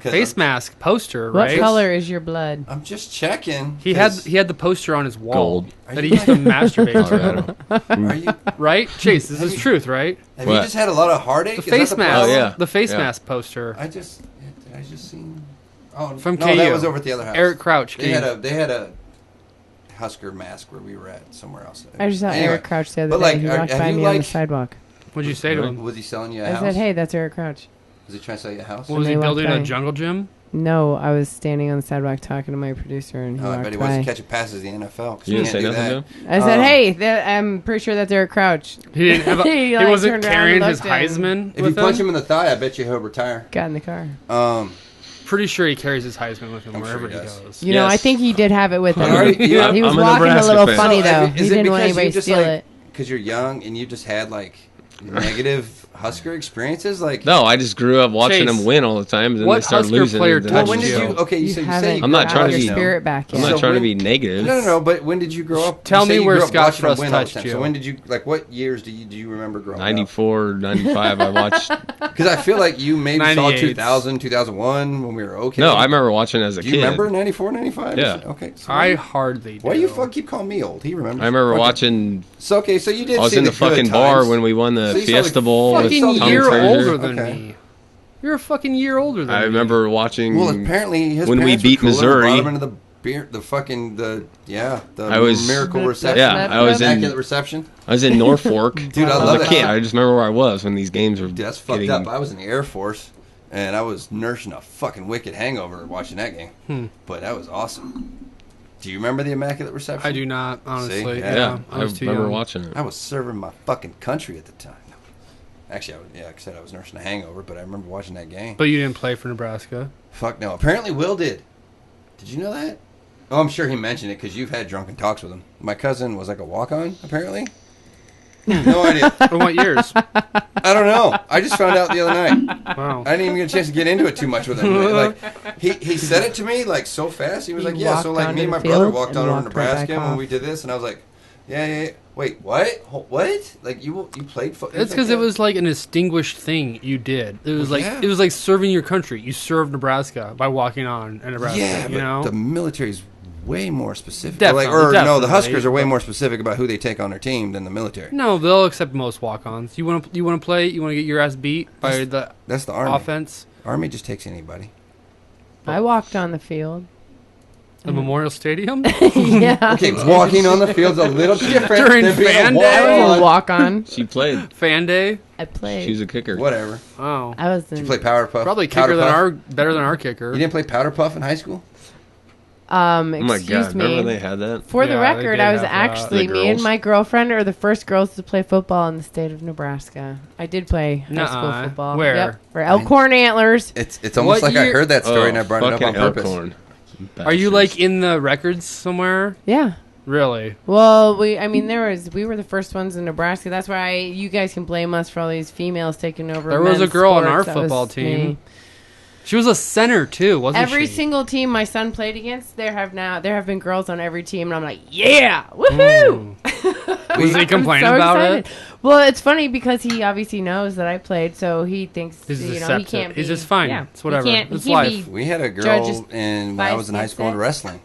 face mask poster, right? What color is your blood? I'm just checking. He had the poster on his wall Gold. that he used to masturbate to. Are you Right, Chase? This is truth, right? Have you just had a lot of heartache? The face mask. Oh, yeah. The face mask poster. I just seen. Oh, from no, KU. that was over at the other house. Eric Crouch. They had a Husker mask where we were at somewhere else. I just saw Eric Crouch the other day. He walked by me on the sidewalk. What'd you say to him? Was he selling you a house? I said, "Hey, that's Eric Crouch." Was he trying to sell you a house? Was he building a jungle gym? No, I was standing on the sidewalk talking to my producer, and he walked by. I bet he wasn't catching passes in the NFL. You didn't say nothing to him? I said, "Hey, I'm pretty sure that's Eric Crouch." He didn't have. He wasn't carrying his Heisman. If you punch him in the thigh, I bet you he'll retire. Got in the car. Pretty sure he carries his Heisman with him wherever he goes. You know, I think he did have it with him. Yeah, he was walking a little funny though. He didn't want anybody to steal it. Because you're young and you just had like negative Husker experiences, like no, I just grew up watching them win all the time, and then they started losing. Player when did you? Okay, you say I'm not trying to be spirit back. I'm not trying to be negative. No. But when did you grow up? Tell me where Scott Frost touched you. So when did you what years do you remember growing 94, 95. I watched because I feel like you maybe saw 2000, 2001 when we were okay. No, I remember watching as a kid. Do you remember 94, 95? Yeah. Okay. So I hardly. Why do you keep calling me old? He remembers. I remember watching. So okay, so you did. I was in the fucking bar when we won the Fiesta Bowl. Fucking year older than me. You're a fucking year older than me. I remember watching. Well, apparently his when we beat Missouri. The miracle reception. Yeah, I was Immaculate reception. I was in Norfolk. Dude, I love it. I just remember where I was when these games were. That's fucked up. I was in the Air Force, and I was nursing a fucking wicked hangover watching that game. But that was awesome. Do you remember the Immaculate reception? I do not, honestly. See? Yeah, I was too remember young. watching it. I was serving my fucking country at the time. Actually, like I said, I was nursing a hangover, but I remember watching that game. But you didn't play for Nebraska? Fuck no. Apparently Will did. Did you know that? Oh, I'm sure he mentioned it because you've had drunken talks with him. My cousin was like a walk-on, apparently. No idea. In what years? I don't know. I just found out the other night. Wow. I didn't even get a chance to get into it too much with him. Like he said it to me like so fast. He was like, "Yeah." So like me and my brother walked on over to Nebraska when we did this, and I was like, "Yeah." Wait, what? What? Like you played football? It's because it was like an distinguished thing you did. It was it was like serving your country. You served Nebraska by walking on in Nebraska. Yeah, you know? The military's way more specific. Definitely, no, the Huskers are way more specific about who they take on their team than the military. No, they'll accept most walk-ons. You want to play? You want to get your ass beat by that's the Army offense? Army just takes anybody. I walked on the field. The Memorial Stadium? Yeah. Okay, walking on the field's a little different During fan day? Walk on. She played. Fan day? I played. She was a kicker. Whatever. Oh. I was Did you play Powder Puff? Probably better than our kicker. You didn't play Powder Puff in high school? Oh my God! Me. Remember they had that? For the record, I was actually me and my girlfriend are the first girls to play football in the state of Nebraska. I did play high school football. Where? Yep. For Elkhorn Antlers. It's almost like I heard that story and I brought it up on purpose. Elkhorn. Are you like in the records somewhere? Yeah. Really? Well, we were the first ones in Nebraska. That's why you guys can blame us for all these females taking over. There was a girl on our sports. football team. Me. She was a center too, wasn't she? Every single team my son played against, there have been girls on every team, and I'm like, yeah, woohoo! Was he complaining about it? Well, it's funny because he obviously knows that I played, so he thinks he can't. He's just fine. Yeah, it's whatever. It's life. We had a girl when I was in high school in wrestling.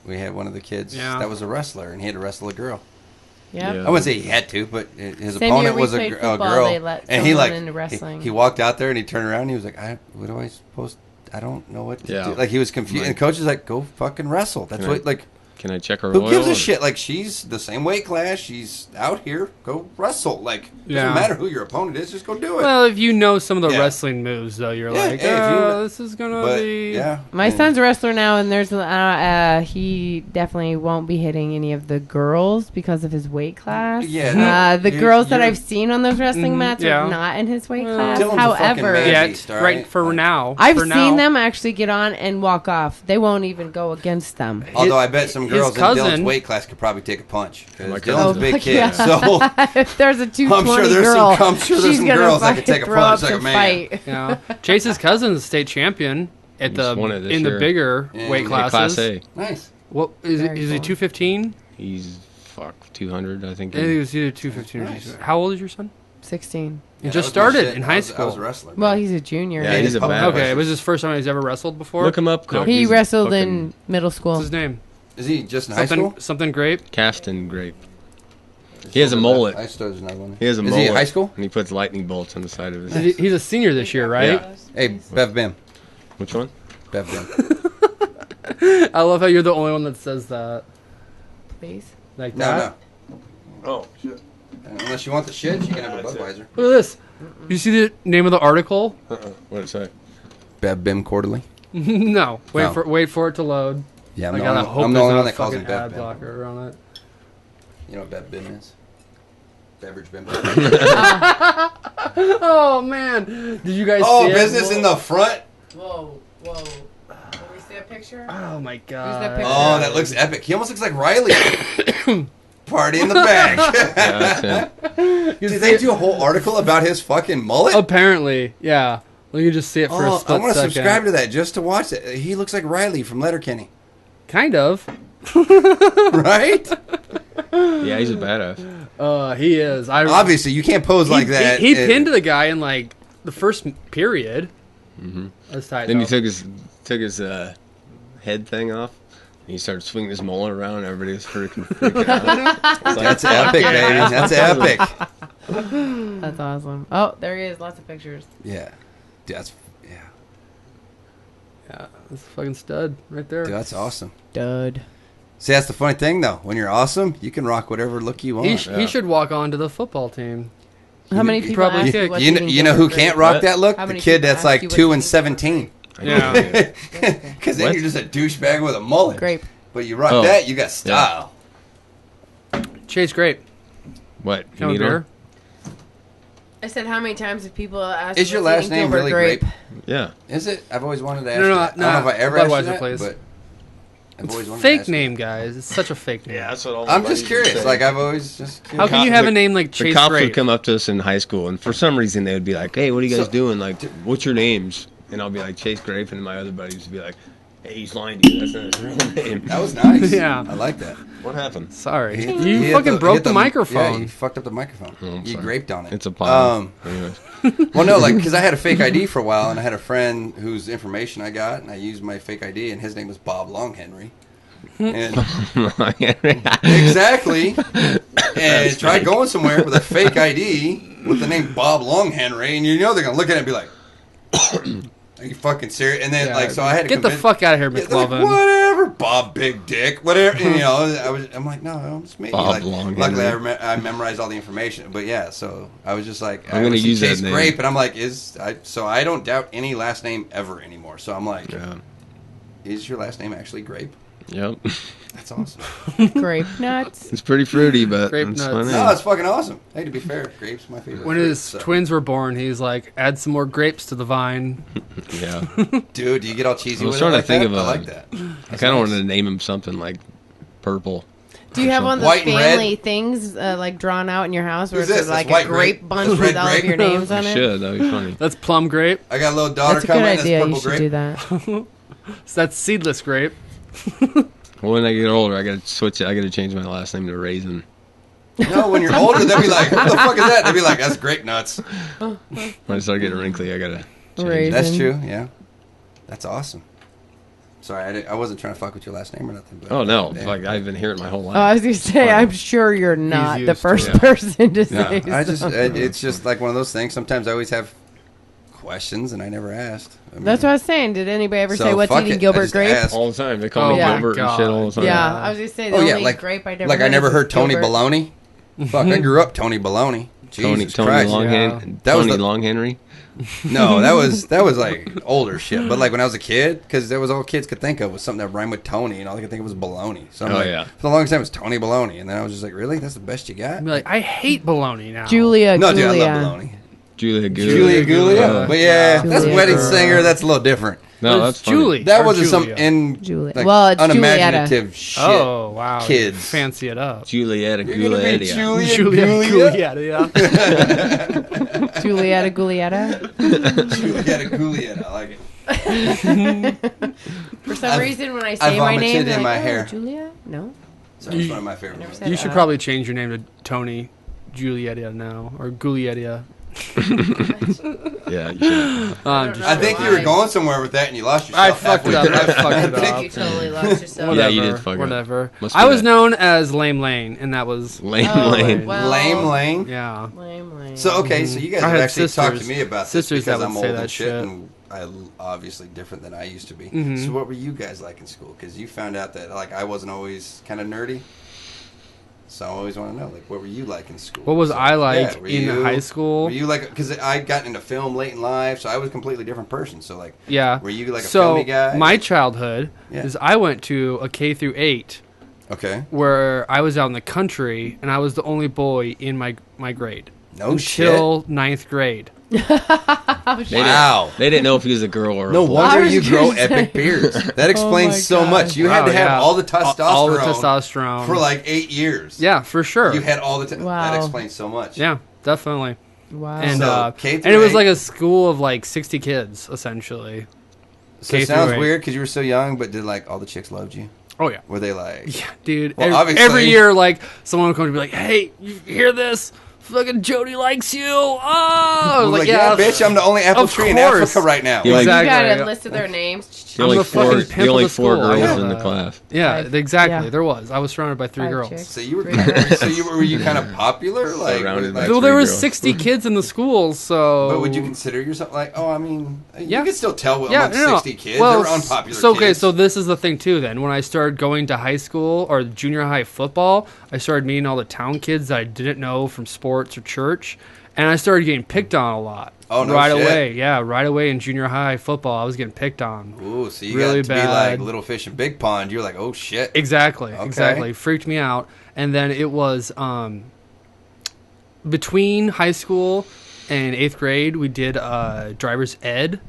We had one of the kids that was a wrestler, and he had to wrestle a girl. Yeah. I wouldn't say he had to, but his opponent was a girl, and he walked out there and he turned around and he was like, "What am I supposed? I don't know what to do." Like he was confused, and the coach is like, "Go fucking wrestle." That's what Can I check her Who oil? gives a shit? Like, she's the same weight class. She's out here. Go wrestle. Like, doesn't matter who your opponent is. Just go do it. Well, if you know some of the wrestling moves, though, you're like, this is going to be... Yeah. My son's a wrestler now, and there's he definitely won't be hitting any of the girls because of his weight class. Yeah. The girls that I've seen on those wrestling mats are not in his weight class. However... right for now. I've seen them actually get on and walk off. They won't even go against them. Although I bet some girls in Dylan's weight class could probably take a punch. Dylan's a big kid, so if there's a 220 I'm sure there's some girls that could take a punch like a man. Yeah. Chase's cousin's state champion at the bigger weight classes. Class A. Nice. What is he 215? He's 200, I think. I think he was either 215 or 200. How old is your son? 16. He just started in high school. I was a wrestler. Well, he's a junior. Yeah, he's a bad. Okay, it was his first time he's ever wrestled before. Look him up. He wrestled in middle school. What's his name? Is he just in high school? Something Grape? Kaston Grape. He has a mullet. He has a mullet. Is he in high school? And he puts lightning bolts on the side of his head. He's a senior this year, right? Yeah. Hey, Bev Bim. Which one? Bev Bim. I love how you're the only one that says that. Please? Like that? No. Oh, shit. Unless you want the shit, you can have a Budweiser. Look at this. You see the name of the article? What did it say? Bev Bim Quarterly? No. Wait for it to load. Yeah, I'm the only one that calls him Bev Bim. Blocker on it. You know what Bev Bim is? Beverage Bim. Oh, man. Did you guys see it? Business in the front? Whoa. Will we see a picture? Oh, my God. Who's that picture? Oh, that looks epic. He almost looks like Riley. Party in the back. Yeah, that's it. Did they do a whole article about his fucking mullet? Apparently, yeah. Let me just see it for a split second. I want to subscribe to that just to watch it. He looks like Riley from Letterkenny. Kind of. Right? Yeah, he's a badass. He is. Obviously, you can't pose like that. He pinned the guy in like the first period. Mm-hmm. That's tight. Then he took his head thing off. And he started swinging his mullet around. And everybody was freaking out. That's epic, baby. That's epic. That's awesome. Oh, there he is. Lots of pictures. Yeah. Yeah, that's a fucking stud right there. Dude, that's awesome. Dud. See, that's the funny thing, though. When you're awesome, you can rock whatever look you want. He should walk on to the football team. How many people probably ask kick. You know who can't rock that look? The kid that's like 2 and 17. Yeah. Because then you're just a douchebag with a mullet. Grape. But you rock that, you got style. Yeah. Chase Grape. What? You need her? I said, how many times have people asked? Is your last name really Grape? Yeah. Is it? I've always wanted to ask. No, I don't know if I ever asked you that, place. but I've always wanted fake to ask name, guys. It's such a fake name. Yeah, that's what all. I'm just curious. Like I've always just. How can you have a name like Chase Grape? The cops would come up to us in high school, and for some reason they would be like, "Hey, what are you guys doing? Like, what's your names?" And I'll be like, "Chase Grape," and my other buddies would be like, "Hey, he's lying to you. That's not his real name." That was nice. Yeah, I like that. What happened? Sorry, you fucking broke the microphone. Yeah, you fucked up the microphone. Oh, you graped on it. It's a pun. Well, no, like because I had a fake ID for a while, and I had a friend whose information I got, and I used my fake ID, and his name was Bob Longhenry. And exactly. And try going somewhere with a fake ID with the name Bob Longhenry, and you know they're gonna look at it and be like, "Are you fucking serious?" And then so I had to get the fuck out of here, McLovin. Like, whatever, Bob Big Dick, whatever. And, you know, I'm like, no, it's me. Bob like, luckily, I memorized all the information. But yeah, so I was just like, I'm gonna use Chase that name. Grape, and I'm like, so I don't doubt any last name ever anymore. So I'm like, is your last name actually Grape? Yep. That's awesome. Grape nuts. It's pretty fruity, but Grape it's nuts. funny. No, it's fucking awesome. Hey, to be fair, Grape's my favorite. When his twins were born, he's like, add some more grapes to the vine. Yeah. Dude, do you get all cheesy with it? I was trying to think of I like that. I kind of wanted to name him something like purple. Do you have one of those White and family things like drawn out in your house where it's like a grape bunch That's with red all of grape? your names on it? Should. That'd be funny. That's plum grape. I got a little daughter That's a good coming. idea. That's You purple should grape. do that. So that's seedless grape. Well, when I get older, I gotta switch it. I gotta change my last name to Raisin. No, when you're older, they'll be like, "What the fuck is that?" They'll be like, "That's grape nuts." When I start getting wrinkly, I gotta change Raisin. it. That's true. Yeah, that's awesome. Sorry, I wasn't trying to fuck with your last name or nothing. But Oh no! yeah. Like I've been hearing it my whole life. Oh, I was going to say, I'm sure you're not the first person to say I just, something. it's just like one of those things. Sometimes I always have questions, and I never asked. I mean, that's what I was saying. Did anybody ever say what's eating Gilbert Grape? Asked. All the time. They call me Gilbert and shit all the time. Yeah, I was going to say, the only grape I never heard I never heard Tony Gilbert. Baloney. Fuck, I grew up Tony Baloney. Jesus Christ. Tony Long Henry. No, that was like older shit. But like when I was a kid, because that was all kids could think of was something that rhymed with Tony, and all they could think of was baloney. So I'm for the longest time it was Tony Baloney, and then I was just like, really? That's the best you got? I'd be like, I hate baloney now. Julia. No, dude, I love baloney. Julia Gulia. But yeah, that's wedding singer. That's a little different. No, that's Julie. That wasn't some like, it's unimaginative shit. Oh wow, kids fancy it up. Julietta Gulietta. Julietta Gulietta. Julietta Gulietta. I like it. For some reason, when I say my name, in my hair. Julia? No. So it's one of my favorite ones. You should probably change your name to Tony Julietta now, or Gulietta. Yeah, you should. I think you were going somewhere with that and you lost yourself. I fucked it up. You totally lost yourself. Yeah, you did fuck it up. Whatever. I was known as Lame Lane, and that was Lame Lane. Well, Lame Lane? Yeah. Lame Lane. So, okay, so you guys have actually talked to me about this because I'm old and shit, and I'm obviously different than I used to be. Mm-hmm. So what were you guys like in school? Because you found out that like I wasn't always kind of nerdy. So I always want to know, like, what were you like in school? What was I like in high school? Were you like, because I got into film late in life, so I was a completely different person. So, like, were you like a filmy guy? My childhood is I went to a K through 8. Okay. Where I was out in the country, and I was the only boy in my grade. No shit. Until 9th grade. Wow. They didn't know if he was a girl or a boy. No wonder you grow epic beards. That explains so much. You had to have all the testosterone. For like 8 years. Yeah, for sure. You had all the That explains so much. Yeah, definitely. Wow. And, and it was like a school of like 60 kids, essentially. So it sounds weird because you were so young, but did like all the chicks loved you? Oh, yeah. Were they like... Yeah, dude. Well, every year, like, someone would come to be like, hey, you hear this? Fucking Jody likes you. Oh, I was like, yeah, bitch, I'm the only apple tree in Africa right now. Exactly. You got a list of their names. The only four girls in the class. Yeah, exactly. There was. I was surrounded by 3 girls. Chicks. So you were kind of popular? Well, there were 60 kids in the school, so... But would you consider yourself like, you could still tell among 60 kids. Well, they were unpopular kids. So this is the thing, too, then. When I started going to high school or junior high football, I started meeting all the town kids that I didn't know from sports or church, and I started getting picked on a lot. Oh, no right shit. away. Yeah, right away in junior high football, I was getting picked on. Ooh, so you really got to be like little fish in big pond. You're like, oh shit. Exactly. Freaked me out. And then it was between high school and 8th grade, we did driver's ed,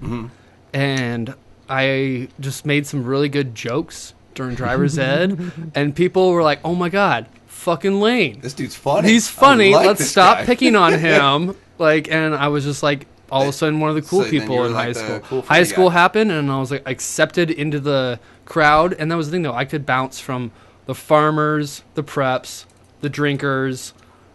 and I just made some really good jokes during driver's ed, and people were like, oh my god, fucking Lane. This dude's funny. He's funny. Let's stop picking on him. And I was just like, all of a sudden, one of the cool people in high school. Cool high school happened, and I was like accepted into the crowd. And that was the thing, though. I could bounce from the farmers, the preps, the drinkers,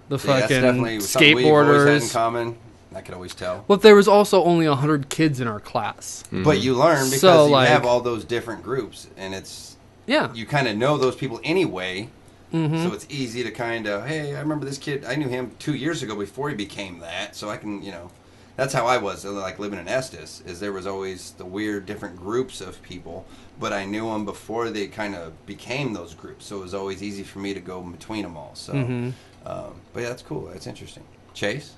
the fucking skateboarders. We've had in common. I could always tell. But there was also only 100 kids in our class. Mm-hmm. But you learn because you have all those different groups, and it's you kind of know those people anyway. Mm-hmm. So it's easy to kind of, hey, I remember this kid. I knew him 2 years ago before he became that. So I can, that's how I was, like living in Estes, is there was always the weird different groups of people, but I knew them before they kind of became those groups. So it was always easy for me to go between them all. So, but yeah, that's cool. That's interesting. Chase?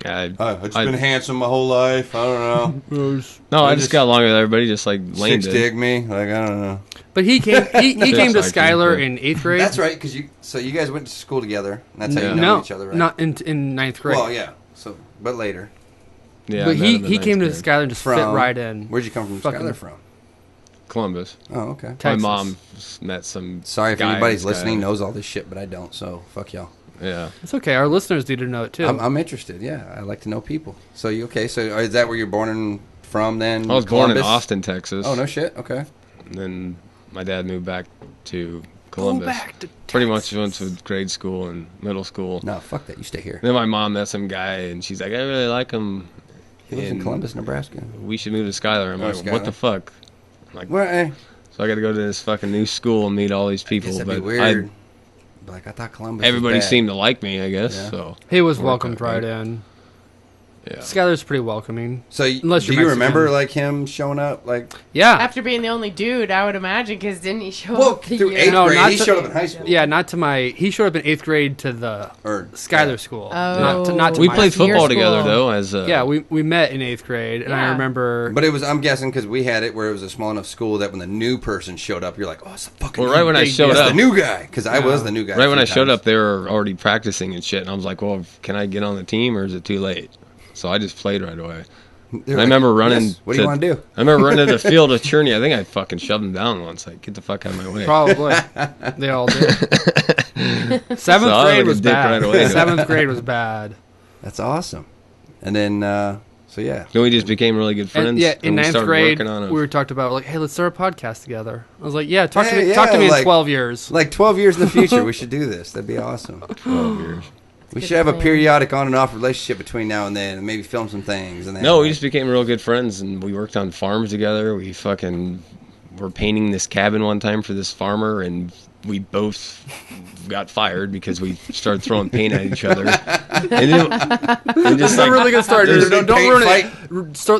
I've just been handsome my whole life. I don't know. No, I just got along with everybody, just like Lane did. Dig me, like I don't know. But he came. He came to Schuyler in 8th grade. That's right, because you guys went to school together. And that's how you know each other, right? Not in 9th grade. Well, yeah. So, but later. Yeah. But he came to Schuyler and just fit right in. Where'd you come from? Schuyler from? Columbus. Oh, okay. Texas. My mom met some. Sorry if anybody's listening knows all this shit, but I don't. So fuck y'all. Yeah, it's okay. Our listeners need to know it too. I'm interested. Yeah, I like to know people. So So is that where you're born from? Then I was born in Austin, Texas. Oh no shit. Okay. And then my dad moved back to Columbus. Go back to Texas. Pretty much went to grade school and middle school. No, fuck that. You stay here. Then my mom met some guy, and she's like, I really like him. He lives in Columbus, Nebraska. We should move to Schuyler. I'm like, Schuyler. What the fuck? I'm like, well, so I got to go to this fucking new school and meet all these people. That'd be weird. Like I thought Columbus. Everybody seemed to like me, I guess. Yeah. So he was welcomed right in. Yeah. Skyler's pretty welcoming. So Unless do you're you Mexican. remember like him showing up? Like Yeah. After being the only dude, I would imagine, because didn't he show well up the through year? eighth No, grade? not He to- showed up in high school. Yeah, not to my. He showed up in 8th grade to the Or Skyler school. Oh. Not to We my played school. football Your together school. though. As Yeah, we met in 8th grade, and I Yeah. remember. But it was, I'm guessing, because we had it where it was a small enough school that when the new person showed up, you're like, oh, it's the fucking Well, right when I dude. showed That's up, the new guy, because I was the new guy. right a when few I showed times. up, they were already practicing and shit, and I was like, well, can I get on the team or is it too late? So I just played right away. They're And I like, remember running. "Yes, what do you want to do? I remember running to the field of Cherney. I think I fucking shoved him down once. Like, get the fuck out of my way. Probably. They all did. 7th So I was grade like a was dick bad. right away. 7th grade was bad. That's awesome. And then, so yeah. Then we just became really good friends. And, yeah, in and we 9th started grade, working on it. we were talked about, like, hey, let's start a podcast together. I was like, yeah, talk to Hey, me, yeah, talk to me in like- 12 years. Like 12 years in the future, we should do this. That'd be awesome. 12 years. We Good should have a plan. periodic on and off relationship between now and then, and maybe film some things. And then, No, we just became real good friends, and we worked on farms together. We fucking were painting this cabin one time for this farmer, and we both got fired because we started throwing paint at each other. And then we just This is a like, really good start. There's a Don't paint ruin fight.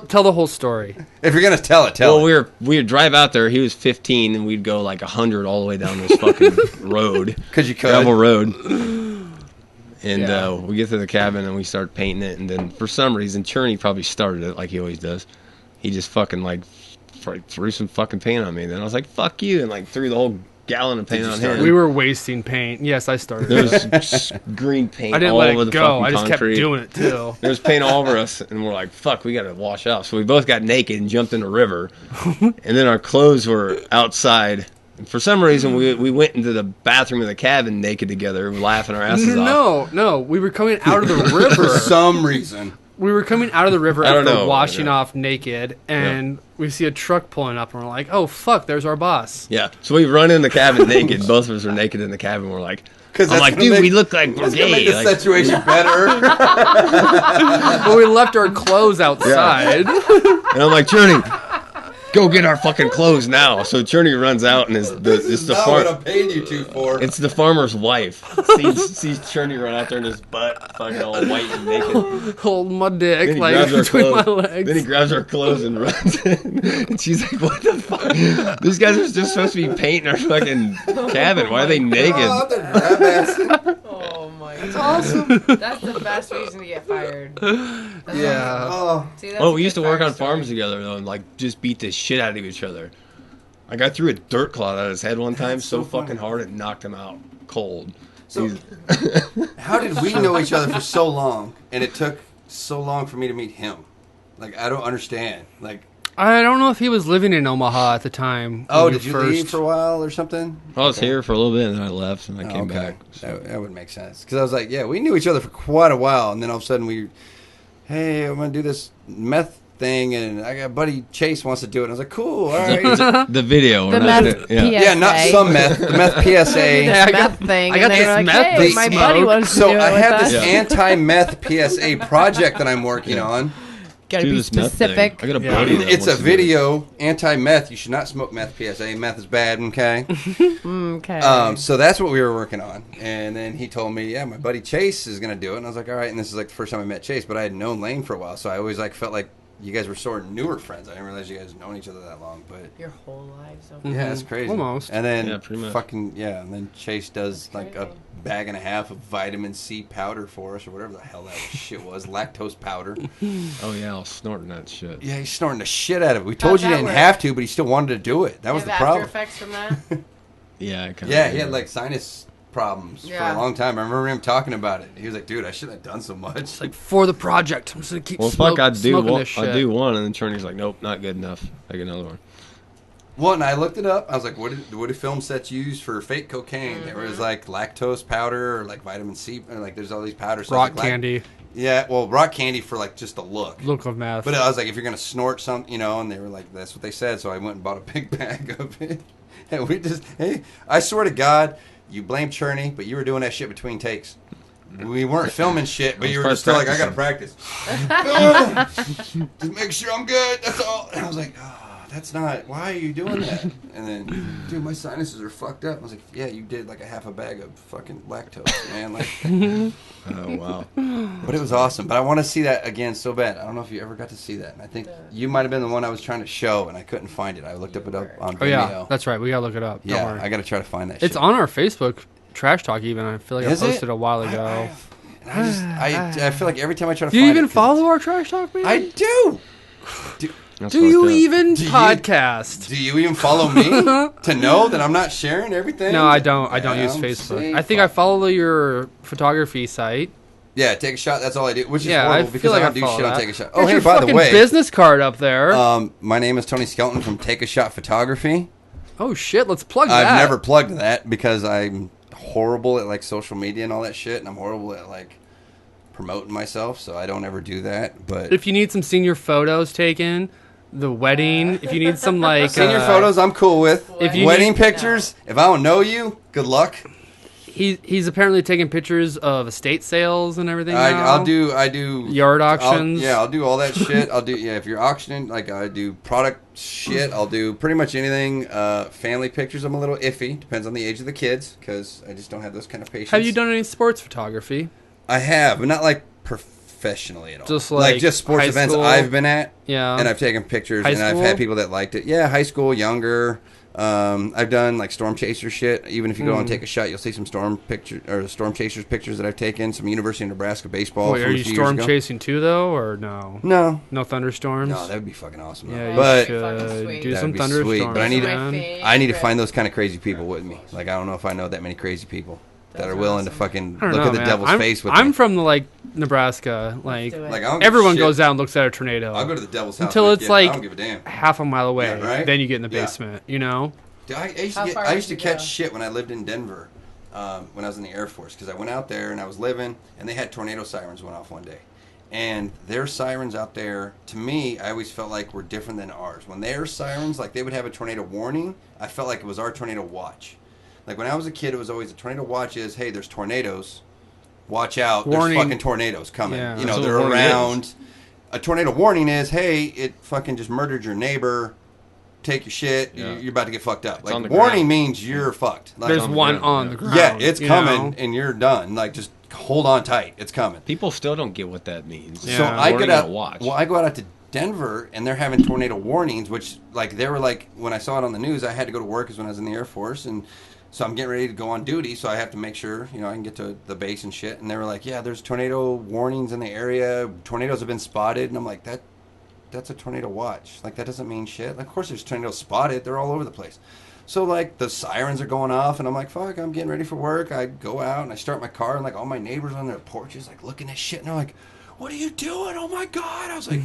it. Tell the whole story. If you're gonna tell it, tell well, it. we would drive out there. He was 15, and we'd go like 100 all the way down this fucking road, Because you could. gravel road. And Yeah. we get to the cabin and we start painting it, and then for some reason Cherney probably started it like he always does. He just fucking like threw some fucking paint on me. Then I was like, "Fuck you," and like threw the whole gallon of paint you on start him. We were wasting paint. Yes, I started. There it. was green paint I didn't all let over it the go. fucking I just concrete. kept doing it too. There was paint all over us, and we're like, "Fuck, we gotta wash off." So we both got naked and jumped in the river, and then our clothes were outside. And for some reason, we went into the bathroom of the cabin naked together, laughing our asses off. No, we were coming out of the For river. some reason. We were coming out of the river I don't after know. washing Yeah. off naked, and we see a truck pulling up, and we're like, "Oh fuck, there's our boss." Yeah, so we run in the cabin naked. Both of us are naked in the cabin. We're like, I'm that's like, gonna dude, make- we look like we're That's gonna make gay. the Like, situation better. But we left our clothes outside. and I'm like, Cherney, go get our fucking clothes now. So Cherney runs out, and it's the Not what farm. I'm paying you two for. It's the farmer's wife. Sees Cherney run out there in his butt, fucking all white and naked. Hold my dick Then he like grabs our between my clothes. legs. Then he grabs our clothes and runs in. And she's like, "What the fuck? These guys are just supposed to be painting our fucking cabin. Why are they naked?" Oh, they're grab ass. Oh my god. That's awesome. That's the best reason to get fired. Yeah. Oh, See, that's Oh, a we used to good work fire on farms story. together though, and like just beat the shit out of each other. Like I threw a dirt clod at his head one time, so fucking hard it knocked him out cold. so how did we know each other for so long, and it took so long for me to meet him? Like, I don't understand. Like, I don't know if he was living in Omaha at the time. oh, when we did you first- leave for a while or something? I was here for a little bit, and then I left, and I came back. So. That would make sense. Because I was like, yeah, we knew each other for quite a while, and then all of a sudden hey, I'm going to do this meth thing, and I got a buddy Chase wants to do it. And I was like, cool, all right. The video, The or not meth yeah. Yeah, not PSA. some meth, the meth PSA. Yeah, I got- Meth thing. I got and they this were like, meth hey, to my smoke. buddy wants to So do it I with have us. this anti-meth PSA project that I'm working on. Gotta Do be this meth specific. thing. I got a Yeah. buddy that It's a wants to do it. video anti-meth. You should not smoke meth PSA. Meth is bad, okay? Okay. So that's what we were working on. And then he told me, yeah, my buddy Chase is going to do it. And I was like, all right. And this is like the first time I met Chase, but I had known Lane for a while. So I always like felt like you guys were sort of newer friends. I didn't realize you guys had known each other that long, but Your whole lives. yeah, it's crazy. Almost. And then Yeah, pretty much. and then Chase does like a bag and a half of vitamin C powder for us or whatever the hell that shit was, lactose powder. Oh yeah, I was snorting that shit. Yeah, he's snorting the shit out of it. We told you that you didn't work? have to, but he still wanted to do it. That was You the have problem. after effects from that? Yeah, I kind Yeah, he had like sinus problems Yeah. for a long time. I remember him talking about it. He was like, dude, I shouldn't have done so much. It's like for the project. I'm just gonna keep Well, fuck, I'd do smoking one. this shit. I'd do one, and then Cherney's like, "Nope, not good enough. Make another one." Well, and I looked it up. I was like, what do film sets use for fake cocaine? There was like lactose powder or like vitamin C. Or like there's all these powders. So I was Rock like, candy. Yeah, well, rock candy for like just the look. Look of meth. But I was like, if you're going to snort something, and they were like, that's what they said. So I went and bought a big bag of it. And hey, I swear to God, you blame Cherney, but you were doing that shit between takes. We weren't filming shit, but you were just still like, I got to practice. Just make sure I'm good. That's all. And I was like, oh, that's not, why are you doing that? And then, dude, my sinuses are fucked up. I was like, yeah, you did like a half a bag of fucking lactose, man. Like, oh, wow. But it was awesome. But I want to see that again so bad. I don't know if you ever got to see that. And I think you might have been the one I was trying to show, and I couldn't find it. I looked it up on Vimeo. Oh, yeah, that's right. We got to look it up. Don't worry. I got to try to find that It's shit. on our Facebook, Trash Talk even. I feel like I posted it a while ago. I feel like every time I try to do find it. Do you even follow our Trash Talk, man? I do. Do you even podcast? Do you even follow me to know that I'm not sharing everything? No, I don't. I don't use Facebook. I think I follow your photography site. Yeah, Take a Shot. That's all I do, which is horrible because I don't do shit on Take a Shot. Oh, hey, by the way, business card up there. My name is Tony Skelton from Take a Shot Photography. Oh shit, let's plug that. I've never plugged that because I'm horrible at like social media and all that shit, and I'm horrible at like promoting myself, so I don't ever do that. But if you need some senior photos taken, the wedding, if you need some like senior photos, I'm cool with. If you wedding pictures, if I don't know you, good luck. He's apparently taking pictures of estate sales and everything. I do yard auctions. I'll do all that shit. I'll do if you're auctioning, like I do product shit. I'll do pretty much anything. Family pictures, I'm a little iffy. Depends on the age of the kids because I just don't have those kind of patience. Have you done any sports photography? I have, but not like professionally at all. Just like just sports events I've been at. Yeah. And I've taken pictures and I've had people that liked it. Yeah, high school, younger. I've done like storm chaser shit. Even if you go and take a shot, you'll see some storm chasers pictures that I've taken. Some University of Nebraska baseball. Wait, are you storm chasing too though, or no? No thunderstorms. No, that would be fucking awesome. Yeah, but should do some thunderstorms. Sweet. But I need to find those kind of crazy people with me. Like I don't know if I know that many crazy people that are willing to fucking look at the devil's face with me. I'm from Nebraska. Like I everyone goes out and looks at a tornado. I'll go to the devil's house until it's I don't give a damn. half a mile away. Yeah, right? Then you get in the basement. You know. Dude, I used to catch shit when I lived in Denver, when I was in the Air Force, because I went out there and I was living, and they had tornado sirens went off one day. And their sirens out there, to me, I always felt like were different than ours. When their sirens, like they would have a tornado warning, I felt like it was our tornado watch. Like when I was a kid, it was always a tornado watch is, hey, there's tornadoes. Watch out. Warning. There's fucking tornadoes coming. Yeah. You know, they're around. A tornado warning is, hey, it fucking just murdered your neighbor. Take your shit. Yeah. You're about to get fucked up. Like warning ground. Means you're fucked. Like, there's one on the ground. Yeah, it's coming and you're done. Like just hold on tight. It's coming. People still don't get what that means. Yeah. So I go out. Well, I go out to Denver and they're having tornado warnings, which like they were like when I saw it on the news, I had to go to work because when I was in the Air Force and. So I'm getting ready to go on duty, so I have to make sure, I can get to the base and shit. And they were like, yeah, there's tornado warnings in the area. Tornadoes have been spotted. And I'm like, that's a tornado watch. Like, that doesn't mean shit. Like, of course there's tornadoes spotted. They're all over the place. So, like, the sirens are going off, and I'm like, fuck, I'm getting ready for work. I go out, and I start my car, and, like, all my neighbors on their porches, like, looking at shit. And they're like, what are you doing? Oh, my God. I was like,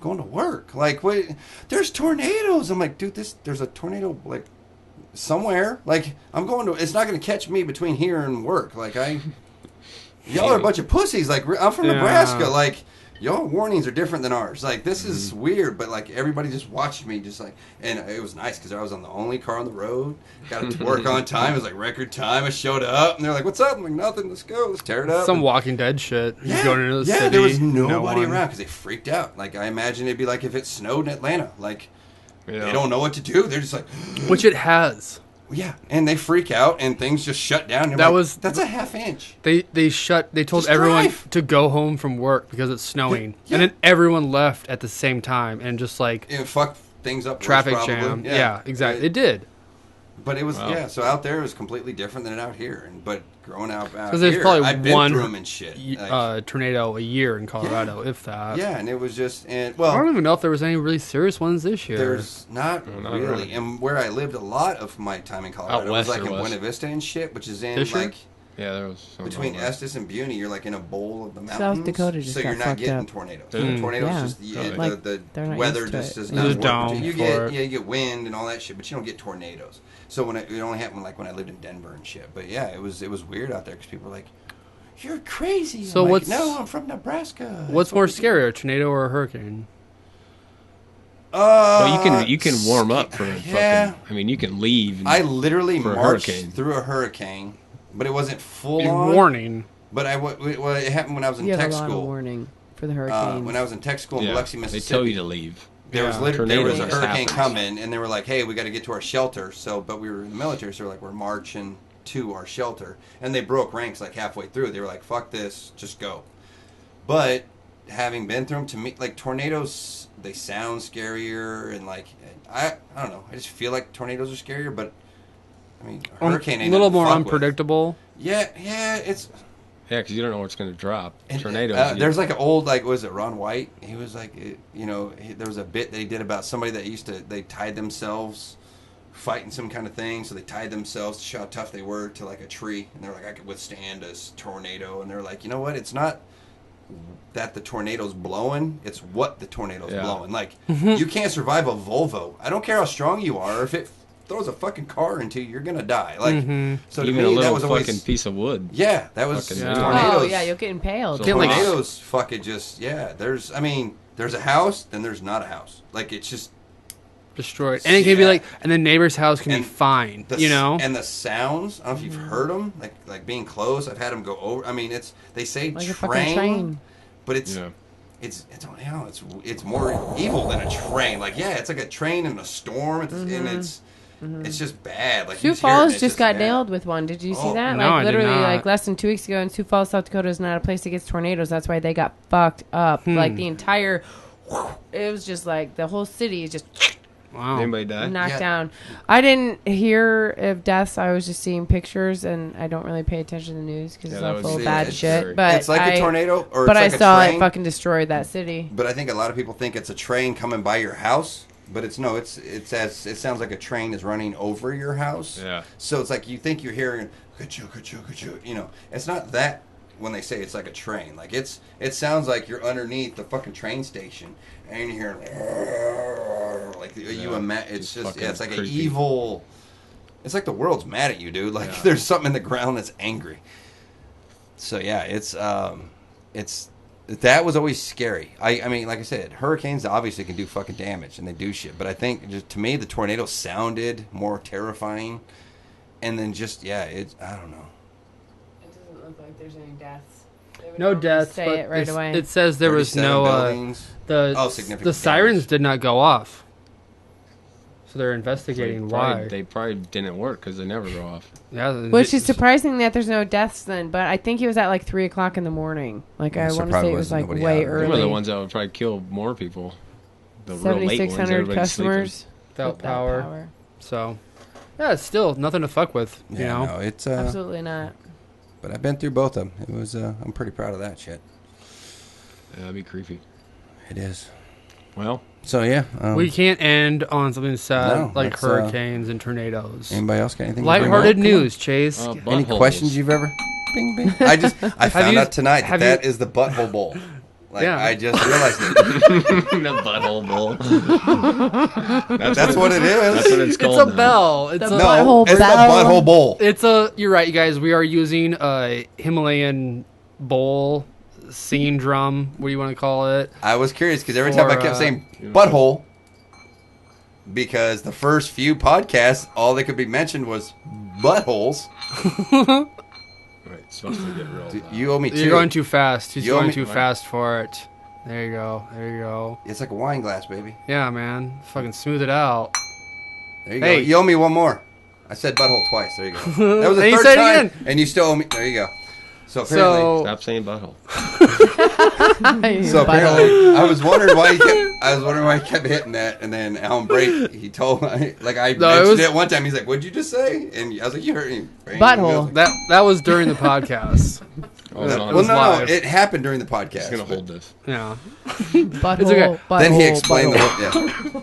going to work. Like, wait, there's tornadoes. I'm like, dude, there's a tornado, like, somewhere. Like, I'm going to, it's not going to catch me between here and work. Like, y'all are a bunch of pussies. Like, I'm from Nebraska. Like, y'all warnings are different than ours. Like, this is weird, but, like, everybody just watched me just, like, and it was nice because I was on the only car on the road. Got to work on time. It was, like, record time. I showed up, and they're like, what's up? I'm like, nothing. Let's go. Let's tear it up. Some Walking Dead shit. Yeah, going into the city. There was nobody around because they freaked out. Like, I imagine it'd be like if it snowed in Atlanta. Like, they don't know what to do. They're just like... Which it has. Yeah, and they freak out, and things just shut down. That's a half inch. They told everyone to go home from work because it's snowing, and then everyone left at the same time, and just like it fucked things up. Traffic jam. Yeah, exactly. It did. But it was so out there it was completely different than out here. But growing out here, because there's probably I've been through them and shit. Tornado a year in Colorado, if that. Yeah, and it was just I don't even know if there was any really serious ones this year. There's not really. And where I lived a lot of my time in Colorado was like in Buena Vista and shit, which is in like there was between Estes and Buny. You're like in a bowl of the mountains. South Dakota just so you're not getting tornadoes. Tornadoes just the weather just does not work. You get wind and all that shit, but you don't get tornadoes. So it only happened like when I lived in Denver and shit. But yeah, it was weird out there because people were like, "You're crazy." So no, I'm from Nebraska. What's more scary, a tornado or a hurricane? Well, you can warm up for a fucking. I mean, you can leave. I literally marched through a hurricane. But it wasn't full on warning. But it happened when I was in tech school. Warning for the hurricane. When I was in tech school in Biloxi, Mississippi. They tell you to leave. there was a hurricane coming, and they were like, "Hey, we got to get to our shelter." But we were in the military, so we're marching to our shelter, and they broke ranks like halfway through. They were like, "Fuck this, just go." But having been through them, to me, like tornadoes, they sound scarier, and like I don't know. I just feel like tornadoes are scarier, but I mean, a hurricane ain't a little more unpredictable. Yeah, because you don't know what's going to drop. Tornadoes. There's like an old, was it Ron White? He was like, there was a bit that he did about somebody that they tied themselves fighting some kind of thing, so they tied themselves to show how tough they were to like a tree, and they're like, I could withstand a tornado, and they're like, you know what? It's not that the tornado's blowing, it's what the tornado's blowing. Like, you can't survive a Volvo. I don't care how strong you are. If it throws a fucking car into you, you're gonna die. Like, so to even me, a little that was always fucking piece of wood. Yeah, that was tornadoes. Oh yeah, you'll get impaled. So tornadoes, fucking just there's a house, then there's not a house. Like, it's just destroyed, and it can be like, and the neighbor's house can be fine. And the sounds. I don't know if you've heard them, like being close. I've had them go over. I mean, they say like train, but it's more evil than a train. Like, it's like a train in a storm, and it's just bad. Like, Sioux Falls just got nailed with one. Did you see that? No, like, literally, I did not. like less than 2 weeks ago in Sioux Falls, South Dakota is not a place that gets tornadoes. That's why they got fucked up. Like, the entire, it was just like the whole city is just. Wow. Anybody die? Knocked down. I didn't hear of deaths. I was just seeing pictures, and I don't really pay attention to the news because it's all full of bad shit. But it's like a tornado, or but it's like I saw a train. it fucking destroyed that city. But I think a lot of people think it's a train coming by your house, but it sounds like a train is running over your house. Yeah. So it's like you think you're hearing ka-choo, ka-choo, ka-choo. It's not that when they say it's like a train. Like, it sounds like you're underneath the fucking train station, and you're hearing like it's just it's like creepy. An evil. It's like the world's mad at you, dude. Like, there's something in the ground that's angry. So that was always scary. I mean, like I said, hurricanes obviously can do fucking damage, and they do shit. But I think, just to me, the tornado sounded more terrifying. And then just, I don't know. It doesn't look like there's any deaths. No deaths, say but it right away. It says there was no significant the sirens damage. did not go off. So they're investigating why. They probably didn't work because they never go off. Yeah, which is surprising that there's no deaths then. But I think it was at like 3 o'clock in the morning. Like, I want to say it was like way early. They were the ones that would probably kill more people. The 7,600 customers without power. So, yeah, it's still nothing to fuck with. You know, no, it's absolutely not. But I've been through both of them. It was. I'm pretty proud of that shit. Yeah, that'd be creepy. It is. Well. So we can't end on something sad like hurricanes and tornadoes. Anybody else got anything? Lighthearted news, Chase. Any questions you've ever? Bing, bing. I found out tonight that is the Butthole Bowl. Like, I just realized it. The Butthole Bowl. That's what it is. That's what it's called. It's a bell. It's the Butthole Bowl. You're right, you guys. We are using a Himalayan bowl. Scene drum, what do you want to call it? I was curious because every time I kept saying butthole, because the first few podcasts, all that could be mentioned was buttholes. Right, it's supposed to get real. You owe me 2. You're going too fast. He's going too fast for it. There you go. It's like a wine glass, baby. Yeah, man. Fucking smooth it out. There you go. You owe me one more. I said butthole twice. There you go. That was the third time, again. And you still owe me. There you go. So apparently, stop saying butthole. So apparently, I was wondering why he kept hitting that, and then Alan Brake, he told I mentioned it one time. He's like, "What'd you just say?" And I was like, "You heard me." Butthole. That was during the podcast. No, it happened during the podcast. He's gonna hold this. Yeah. Butthole. It's okay. Then he explained the.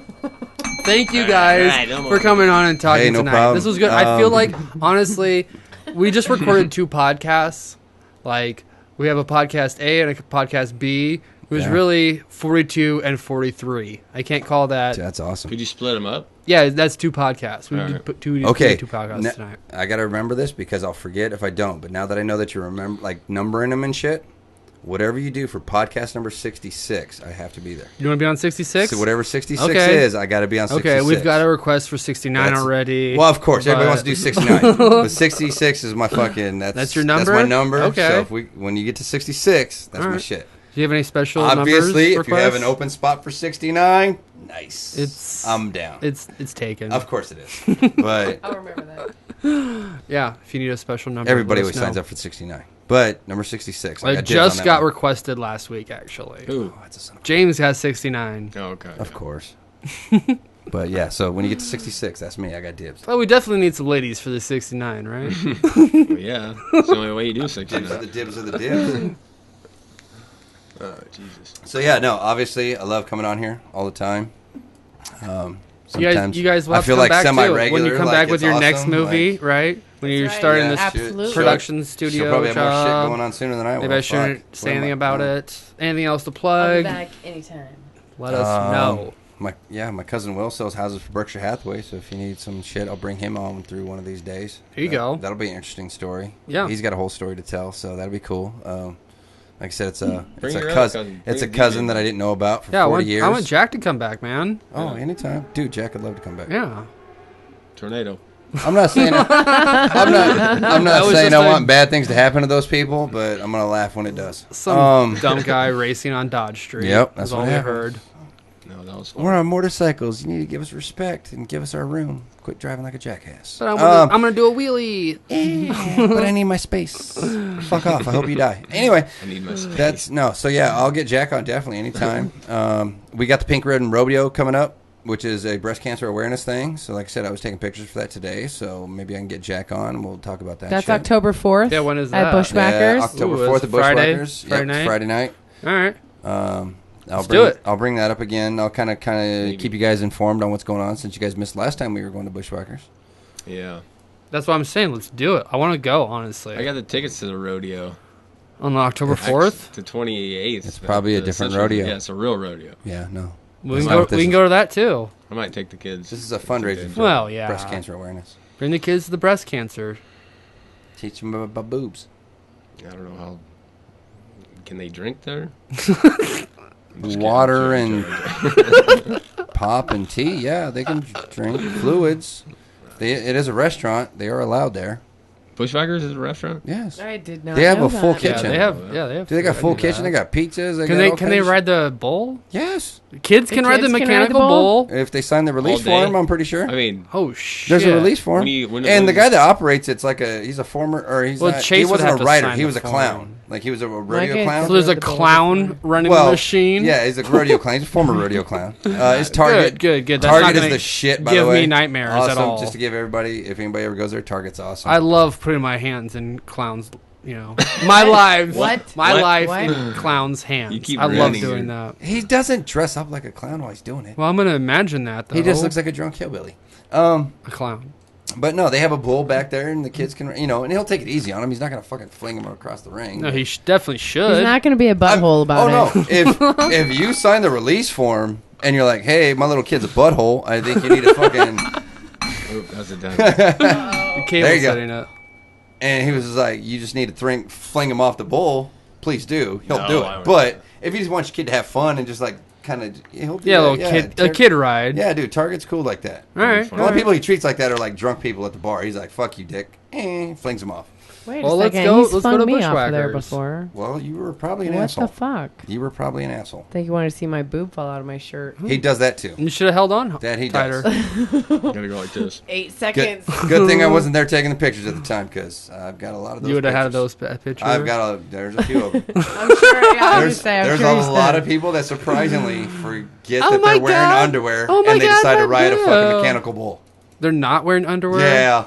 Thank you guys for coming on and talking tonight. Problem. This was good. I feel like, honestly, we just recorded 2 podcasts. Like, we have a podcast A and a podcast B. It was really 42 and 43. I can't call that. That's awesome. Could you split them up? Yeah, that's 2 podcasts. We did put two podcasts tonight. I got to remember this because I'll forget if I don't. But now that I know that you're numbering them and shit, whatever you do for podcast number 66, I have to be there. You want to be on 66? So whatever 66 is, I got to be on 66. Okay, we've got a request for 69 already. Well, of course, everybody wants to do 69. But 66 is my fucking... That's your number? That's my number. Okay. So when you get to 66, that's my shit. Do you have any special Obviously, numbers if you have an open spot for 69, nice. I'm down. It's taken. Of course it is. But I'll remember that. Yeah, if you need a special number. everybody let us always signs know. up for 69. But number 66. I It got dibs just on that got one. requested last week, actually. Ooh. Oh, that's a son of James has 69. Oh, okay. Of course. But yeah, so when you get to 66, that's me. I got dibs. Well, we definitely need some ladies for the 69, right? Well, yeah. It's the only way you do 69. Dibs are the dibs. Oh, Jesus. So yeah, no, obviously I love coming on here all the time. Sometimes you guys will I have feel to come like back too. semi-regular. When you come like, back with it's your next awesome, movie, like, right? When you're right. starting Yeah. this Absolutely. production she'll studio probably have more shit job. going on sooner than I will. Maybe I shouldn't Fuck. say What am anything I- about yeah. it. Anything else to I'll be plug? back anytime. Let us know. My cousin Will sells houses for Berkshire Hathaway, so if you need some shit, I'll bring him on through one of these days. There you go. That'll be an interesting story. Yeah. He's got a whole story to tell, so that'll be cool. Like I said, it's a Bring your other cousin. cousin. It's a Bring cousin DJ. that I didn't know about for Yeah, 40 years. I want Jack to come back, man. Oh, anytime, dude. Jack would love to come back. Yeah. Tornado. I'm not saying I'm not was saying just I a- want bad things to happen to those people, but I'm gonna laugh when it does. Some dumb guy racing on Dodge Street. Yep, That's that's all what we happened. heard. No, that was fun. We're on motorcycles. You need to give us respect and give us our room. Quit driving like a jackass. But I'm gonna do a wheelie. But I need my space. Fuck off. I hope you die. Anyway, I need my space. that's no. So yeah, I'll get Jack on definitely anytime. We got the Pink Red and Rodeo coming up, which is a breast cancer awareness thing. So like I said, I was taking pictures for that today. So maybe I can get Jack on and we'll talk about that. That's shit. October 4th. Yeah, when is At that? Bushwackers. Yeah, October Ooh, 4th it's at Friday? Bushwackers. Friday night? Friday night. All right. Let's do it. I'll bring that up again. I'll kind of keep you guys informed on what's going on since you guys missed last time we were going to Bushwackers. Yeah. That's what I'm saying. Let's do it. I want to go, honestly. I got the tickets to the rodeo. On October 4th? To 28th. It's probably a different Central- rodeo. Yeah, it's a real rodeo. Yeah, no. We That's can not go. what this We can is. go to that too. I might take the kids. This is a fundraiser for Well, yeah. breast cancer awareness. Bring the kids to the breast cancer. Teach them about boobs. I don't know how. Can they drink there? Water and pop and tea. Yeah, they can drink fluids. It is a restaurant. They are allowed there. Bushwackers is a restaurant? Yes. I did not They have know a full that. kitchen. Yeah, they have. Yeah, they have. They got food. I full knew kitchen. that. They got pizzas. They Can got they? all Can they kinds of ride the bull? Yes. Kids can ride the kids can ride the mechanical bull? bull. If they sign the release All day? form, I'm pretty sure. I mean, Oh shit! There's a release form. When And the guy that operates it's like he's a former, or he's Well, not, Chase he would wasn't have a to writer. sign He the was a form. clown. Like he was a rodeo kid- clown. So there's a The bull clown before. running Well, the machine. Yeah, he's a rodeo clown. He's a former rodeo clown. His Target. Good. That's not Target is gonna the shit, by give the way. me nightmares awesome, at all. Just to give everybody, if anybody ever goes there, Target's awesome. I love putting my hands in clowns. You know, my life. What? My What? life What? in clowns' hands. You keep I love running doing your- that. He doesn't dress up like a clown while he's doing it. Well, I'm gonna imagine that though. He just looks like a drunk hillbilly. a clown. But no, they have a bull back there, and the kids can, and he'll take it easy on him. He's not going to fucking fling him across the ring. No, he definitely should. He's not going to be a butthole about it. no! If you sign the release form and you're like, "Hey, my little kid's a butthole," I think you need to fucking. oh, that's a done. The cable There you go. setting up. And he was just like, "You just need to fling him off the bull. Please do. He'll No, do I it. would- But if you just want your kid to have fun and just like kind of, he'll do Yeah, that. a kid ride. Yeah, dude, Target's cool like that. All right. The only people he treats like that are like drunk people at the bar. He's like, "Fuck you, dick," flings him off. Wait Well, a let's second. go- He's let's go flung to me off there Bushwackers. before. Well, you were probably an What asshole. the fuck? You were probably an asshole. I think you wanted to see my boob fall out of my shirt. He does that too. You should have held on That he tighter. does. Gotta go like this. 8 Good, seconds. good thing I wasn't there taking the pictures at the time because I've got a lot of those. You would have had pictures. those pictures. There's a few of them. I'm sure. Yeah, There's a lot of people that surprisingly forget Oh that my they're wearing God. underwear Oh my and they God, decide to I ride a do. fucking mechanical bull. They're not wearing underwear. Yeah,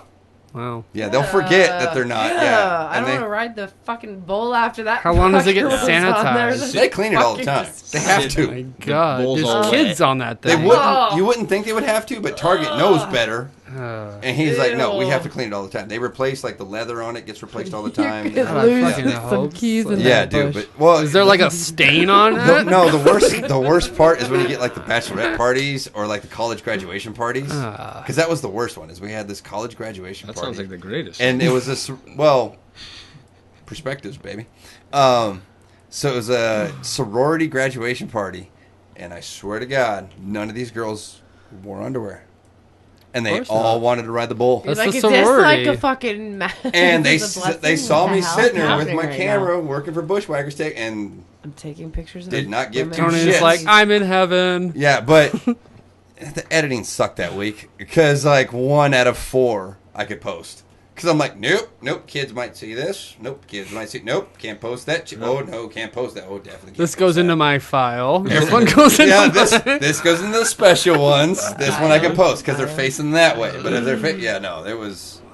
Wow. yeah, they'll forget that they're not. Yeah, I and don't want to ride the fucking bull after that. How long does it get fucker was on there. sanitized? That's they clean it all the fucking time. They have Oh to. my God, bull's there's all kids wet. on that They thing. wouldn't. Oh. You wouldn't think they would have to, but Target knows better. And he's like, "No, we Ew. have to clean it all the time." They replace like the leather on it gets replaced all the time. You God, could I lose fucking some hope keys so. in Yeah, that dude. bush. But well, Is there like a stain on it? no, the worst part is when you get like the bachelorette parties or like the college graduation parties. Because that was the worst one. Is we had this college graduation That party. sounds like the greatest. And it was this, perspectives, baby. So it was a sorority graduation party, and I swear to God, none of these girls wore underwear. and they course all not. wanted to ride the bull. That's like, the is this like sorority. a fucking And they is this a they blessing? saw What me the hell sitting is there with happening my right camera now? working for Bushwackers Tech, and I'm taking pictures of Did not give women. two Tony's shits. like, I'm in heaven. yeah, but the editing sucked that week because like 1 out of 4 I could post. Because I'm like, nope, kids might see this. Nope, kids might see. Nope, can't post that. Oh no, can't post that. Oh, definitely. Can't This post goes that. into my file. This one goes into Yeah, mine. this goes into the special ones. This one I can post because they're facing that way. But if they're yeah, no,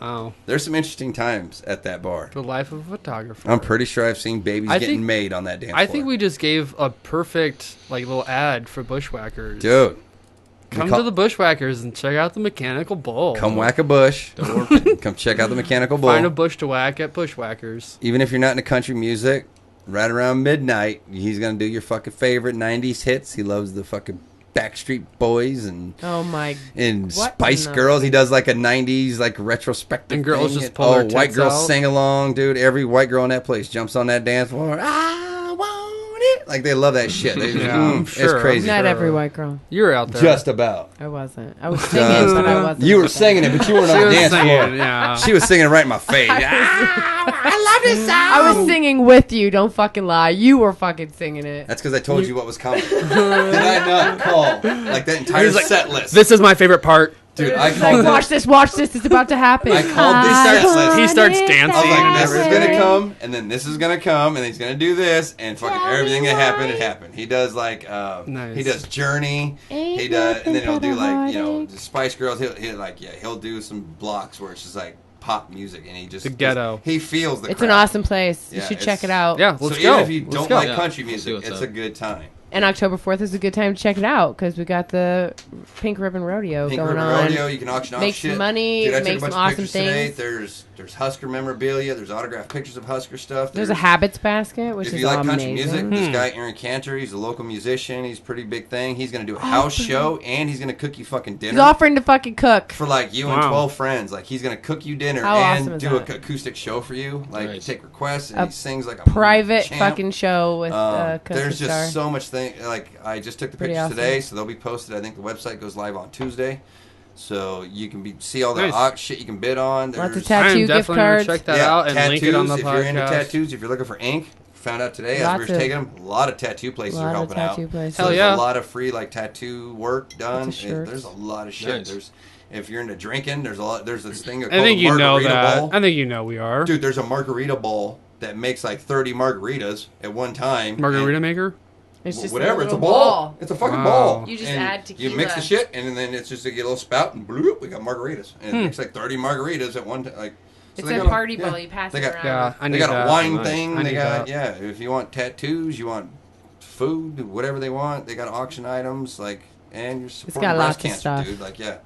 Wow. there's some interesting times at that bar. The life of a photographer. I'm pretty sure I've seen babies I getting think- made on that dance I floor. think we just gave a perfect like little ad for Bushwackers. Dude, Come to the Bushwackers and check out the mechanical bull. come whack a bush. Come check out the mechanical bull. Find a bush to whack at Bushwackers. Even if you're not into country music, right around midnight, he's gonna do your fucking favorite '90s hits. He loves the fucking Backstreet Boys and Oh my! What Spice in the- Girls. He does like a '90s like retrospective. And girls thing. just pull their white tits girls out. sing along, dude. Every white girl in that place jumps on that dance floor. I want it. Like they love that shit. They, Yeah, I'm sure. It's crazy. Not Sure. every white girl. You were out there. Just about. I wasn't. I was singing, but I wasn't. You were singing it, but you weren't She on the was dance singing, floor. yeah. She was singing it right in my face. I love this song. I was singing with you. Don't fucking lie. You were fucking singing it. That's because I told you what was coming. Did I not call like that entire He's like, set list? This is my favorite part. Dude, I It's like, called watch this. this. It's about to happen. I called this set list. He starts dancing. I was like, this is Everything. gonna come, and then this is gonna come, and he's gonna do this, and fucking everything that happened, it happened. He does like, Nice. he does Journey. Ain't He does, and then he'll do nothing like, but a the Spice Girls. He'll like, he'll do some blocks where it's just like pop music, and he just The ghetto. He feels the. It's an crowd. awesome place. You Yeah, should check it's- it out. Yeah, So let's even go. if you Let's don't go. like Yeah, country we'll see music, what's it's up. a good time. And October 4th is a good time to check it out because we got the Pink Ribbon Rodeo Pink going River on. Rodeo, you can auction off Make shit. some money, Dude, I make took a bunch some of awesome pictures today. things. There's Husker memorabilia. There's autographed pictures of Husker stuff. There's a habits basket, which If is you like amazing. country music, this guy Aaron Cantor, he's a local musician. He's a pretty big thing. He's gonna do a house show and he's gonna cook you fucking dinner He's offering to fucking cook. for like you and Wow. 12 friends. Like he's gonna cook you dinner How and awesome is do that? a acoustic show for you. Like Nice. take requests and A he sings like a Private champ. fucking show with Cookie There's just Star. so much thing. Like I just took the Pretty pictures awesome. today, so they'll be posted. I think the website goes live on Tuesday, so you can see all the Nice. shit you can bid on. Lots of There's- I am tattoo gift definitely going cards. to check that out and link it on the if you're into podcast. tattoos, if you're looking for ink, found out today as we Lots were of- taking them, a lot of tattoo places are lot of helping tattoo out. places. So Hell there's yeah. a lot of free like tattoo work done. Lots of shirts. There's a lot of shit. Nice. There's if you're into drinking, there's a lot. There's this thing called I think a you know margarita that. bowl. I think you know we are. Dude, there's a margarita bowl that makes like 30 margaritas at one time. Margarita and- maker? It's just whatever, a it's a little ball. It's a fucking Wow. ball. You just And add You mix the tequila. shit, and then it's just like a little spout, and bloop, we got margaritas. And it makes like 30 margaritas at one time. Like, so It's they a got party yeah. bowl. You pass They it got- around. Yeah, I They need got that. a wine Nice. thing. I They need got that. if you want tattoos, you want food, whatever they want. They got auction items like, and you're supporting got breast lots of cancer, stuff. dude. Like, yeah.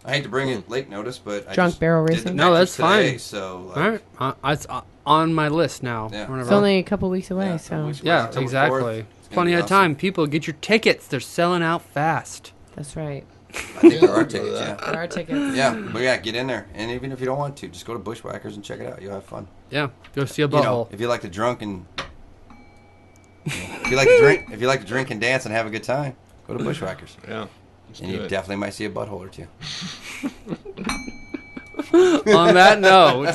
I hate to bring it late notice, but I Drunk just barrel did racing? the No, pictures that's fine. today, so like, All right. It's on my list now. Yeah. Whenever- It's only a couple weeks away, Yeah, so which- yeah, October 4th. exactly. It's gonna Plenty be of awesome. time. People, get your tickets. They're selling out fast. that's right. I think there are tickets, yeah. There are tickets. Yeah, but yeah, get in there. And even if you don't want to, just go to Bushwackers and check it out. You'll have fun. Yeah, go see a You know, butthole. if you like to drink and if you like to drink and dance and have a good time, go to Bushwackers. Yeah. Let's And do you it. definitely might see a butthole or two. On that note,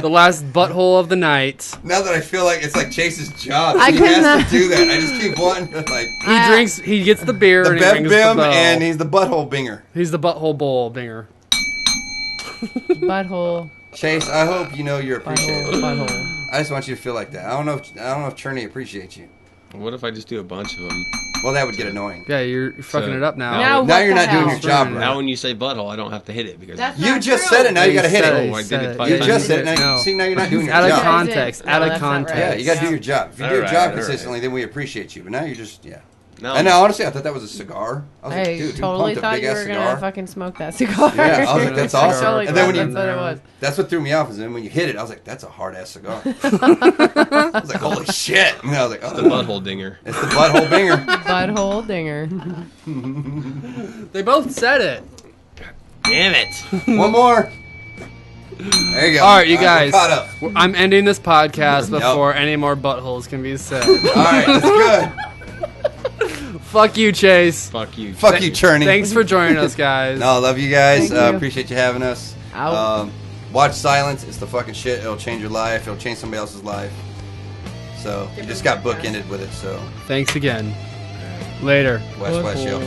the last butthole of the night. Now that I feel like it's like Chase's job, I he couldn't- has to do that. I just keep wanting to like He drinks. He gets the beer the and he Bev rings the Bim, bell. and he's the butthole binger. He's the butthole bowl binger. Butthole. Chase, I hope you know you're appreciated. Butthole. Butthole. I just want you to feel like that. I don't know if Cherney appreciates you. What if I just do a bunch of them? Well, that would get annoying. Yeah, you're fucking So- it up now. Now Now what you're the not doing hell? your job Now right. Now when you say butthole, I don't have to hit it because That's You not just true. said it. Now you got to hit said it. it. Oh, I did it You You five just times. said it. Now, No. see, now you're not doing your Out of job. context. No, Out of that's not right. context. Yeah, you got to do Yeah. your job. If you do your Alright, job alright. consistently, then we appreciate you. But now you're just, yeah. No, And now, honestly, I thought that was a cigar. I was like, I dude, who totally pumped a thought big you ass were cigar? gonna fucking smoke that cigar. Yeah, I was like, that's Cigar. awesome. Totally And then thought when you, that's what it was. that's what threw me off is then when you hit it, I was like, that's a hard ass cigar. I was like, holy shit. And I was like, oh, the butthole dinger. it's the butthole binger. Butthole dinger. They both said it. Damn it! One more. There you go. All right, you we're guys. caught up. I'm ending this podcast Nope. before any more buttholes can be said. All right, that's good. Fuck you, Chase. Fuck you. Fuck you, Churney. Thanks for joining us, guys. No, love you guys. Thank you. Appreciate you having us. Ow. Watch Silence. It's the fucking shit. It'll change your life. It'll change somebody else's life. So you just got bookended with it. So Thanks again. Later. West, yo.